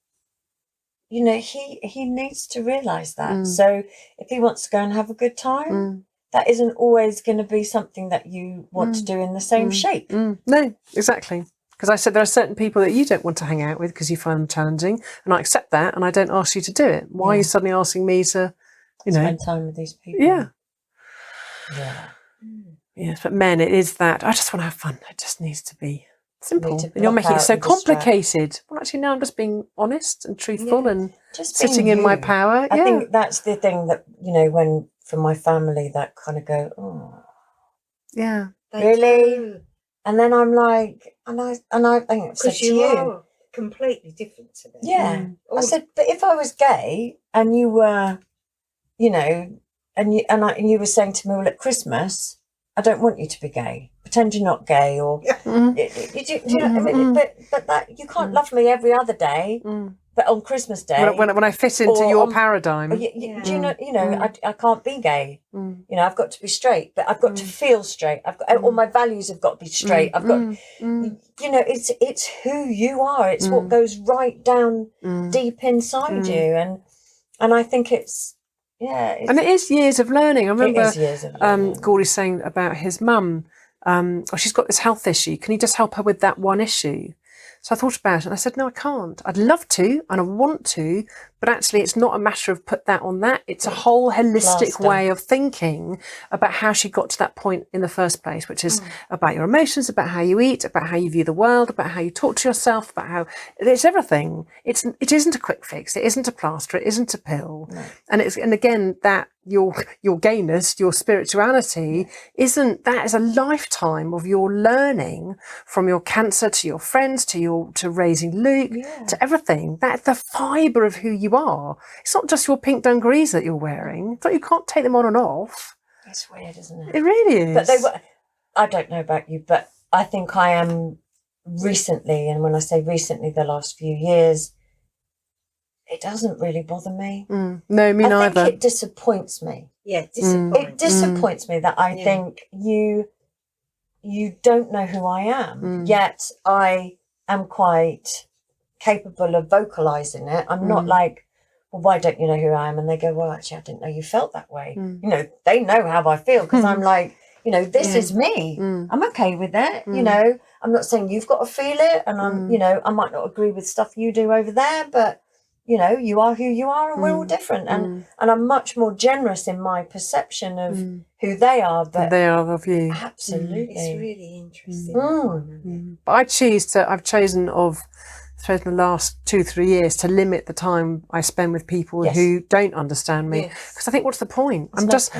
He needs to realise that. So if he wants to go and have a good time, that isn't always going to be something that you want to do in the same shape. No, exactly. Because I said there are certain people that you don't want to hang out with because you find them challenging, and I accept that, and I don't ask you to do it. Why are you suddenly asking me to, Spend time with these people. Yeah. Yeah. Yes, but men, it is that I just want to have fun. It just needs to be simple. to And you're block making it out so and distract. complicated. Well, actually, no, I'm just being honest and truthful and Just sitting being in my you. power. I Yeah. think that's the thing that, when from my family that kind of go, oh, Yeah. They Really? do. and then I'm like, and I think I've said Because to you you, are completely different to them. yeah. All- I said, but if I was gay and you were, and you were saying to me, well, at Christmas, I don't want you to be gay. Pretend you're not gay, or Mm. do you know what I mean? But that you can't love me every other day. but on Christmas Day, when I fit into or your on- paradigm. do you know? I can't be gay. I've got to be straight, but I've got to feel straight. I've got all my values have got to be straight. I've got, it's who you are. It's what goes right down deep inside you, and I think it's and it is years of learning. I remember it is years of learning. Gordy saying about his mum. She's got this health issue. Can you just help her with that one issue? So I thought about it and I said, no, I can't. I'd love to and I want to, but actually it's not a matter of put that on that. It's a whole holistic way of thinking about how she got to that point in the first place, which is about your emotions, about how you eat, about how you view the world, about how you talk to yourself, about how it's everything. It isn't a quick fix. It isn't a plaster. It isn't a pill. No. And again, that your gayness, your spirituality is a lifetime of your learning, from your cancer to your friends to raising Luke to everything. That's the fibre of who you are. It's not just your pink dungarees that you're wearing. It's like you can't take them on and off. It's weird, isn't it? It really is. But I don't know about you, but I think I am recently, and when I say recently, the last few years, it doesn't really bother me. No, me neither. I think it disappoints me. Yeah, it disappoints me that I think you don't know who I am, yet I am quite capable of vocalizing it. I'm not like, well, why don't you know who I am? And they go, well, actually, I didn't know you felt that way. They know how I feel, because I'm like, this is me. I'm okay with it. I'm not saying you've got to feel it, and I might not agree with stuff you do over there, but you are who you are, and we're all different. And I'm much more generous in my perception of who they are. But they are of you. Absolutely. It's really interesting. But I've chosen the last 2-3 years to limit the time I spend with people who don't understand me, because I think, what's the point?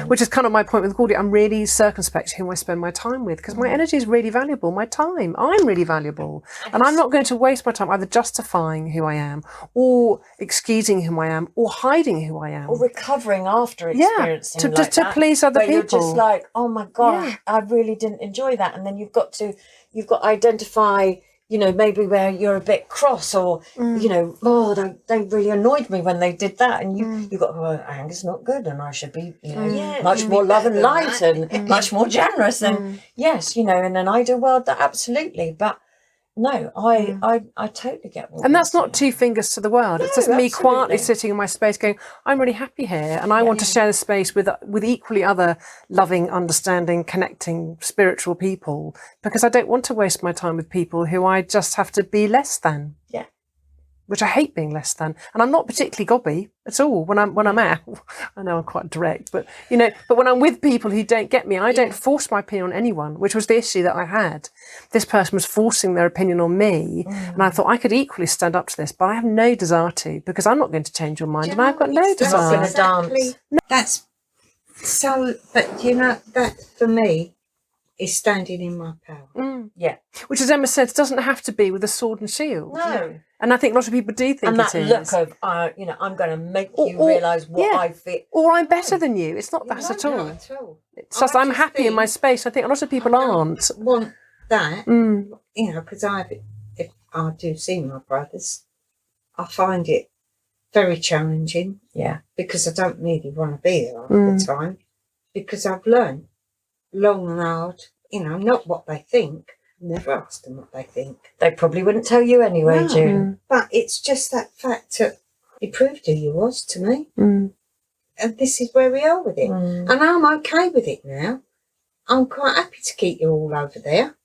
Which is kind of my point with Gordy. I'm really circumspect who I spend my time with, because my energy is really valuable. My time, I'm really valuable, and I'm not going to waste my time either justifying who I am, or excusing who I am, or hiding who I am, or recovering after experiencing to please other people. You're just like, oh my god, I really didn't enjoy that, and then you've got to identify, maybe where you're a bit cross, or, they really annoyed me when they did that. And you've got to go, anger's not good, and I should be, much more love and light and much more generous. And yes, in an ideal world, that absolutely. But no, I totally get what. And that's not two fingers to the world. It's just me quietly sitting in my space going, I'm really happy here, and I want to share the space with equally other loving, understanding, connecting, spiritual people, because I don't want to waste my time with people who I just have to be less than. Yeah. Which I hate being less than. And I'm not particularly gobby at all when I'm out. I know I'm quite direct, but but when I'm with people who don't get me, I don't force my opinion on anyone, which was the issue that I had. This person was forcing their opinion on me, and I thought I could equally stand up to this, but I have no desire to, because I'm not going to change your mind, and I've got no desire. Dance. That's so, but that for me is standing in my power. Yeah. Which, as Emma said, doesn't have to be with a sword and shield. No. And I think a lot of people do think and that it is. look of, I'm going to make you realise what I feel. Or I'm better than you. It's not that at all. Not at all. It's just I'm happy in my space. I think a lot of people aren't. Want that, because if I do see my brothers, I find it very challenging. Yeah. Because I don't really want to be there all the time, because I've learned long and hard, not what they think. Never ask them what they think. They probably wouldn't tell you anyway, June. But it's just that fact that it proved who you was to me. And this is where we are with it. And I'm okay with it now. I'm quite happy to keep you all over there.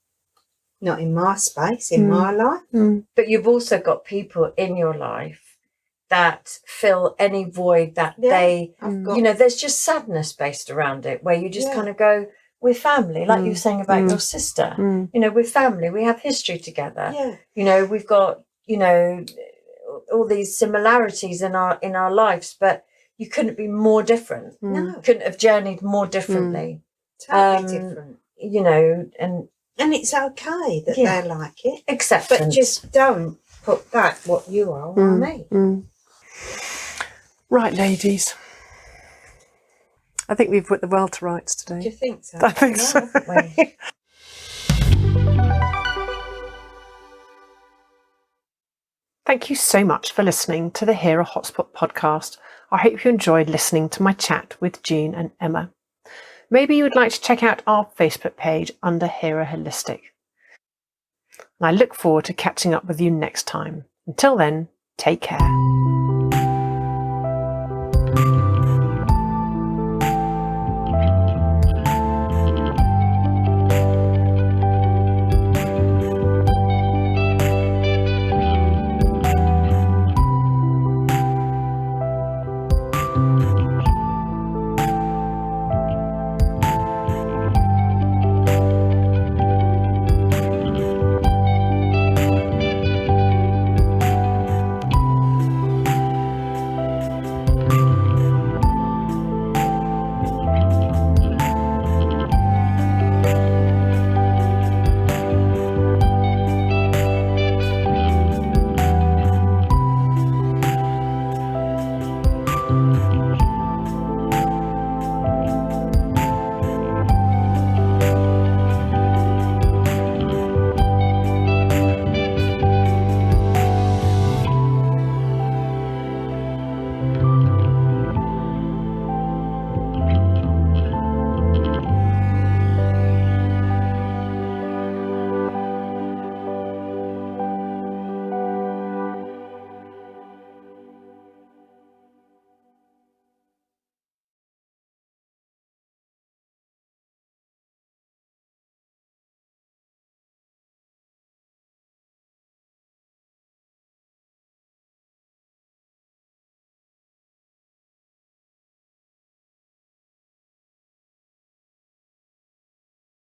Not in my space, in my life. But you've also got people in your life that fill any void that there's just sadness based around it, where you just kind of go, we're family, like you were saying about your sister. We're family. We have history together. Yeah. We've got, all these similarities in our lives, but you couldn't be more different. No. Couldn't have journeyed more differently. Totally different. And it's okay that they like it. Acceptance. But just don't put that, what you are, on me. Right, ladies. I think we've put the world to rights today. Do you think so? I think so. Thank you so much for listening to the Healer Hotspot podcast. I hope you enjoyed listening to my chat with June and Emma. Maybe you would like to check out our Facebook page under Healer Holistic. And I look forward to catching up with you next time. Until then, take care.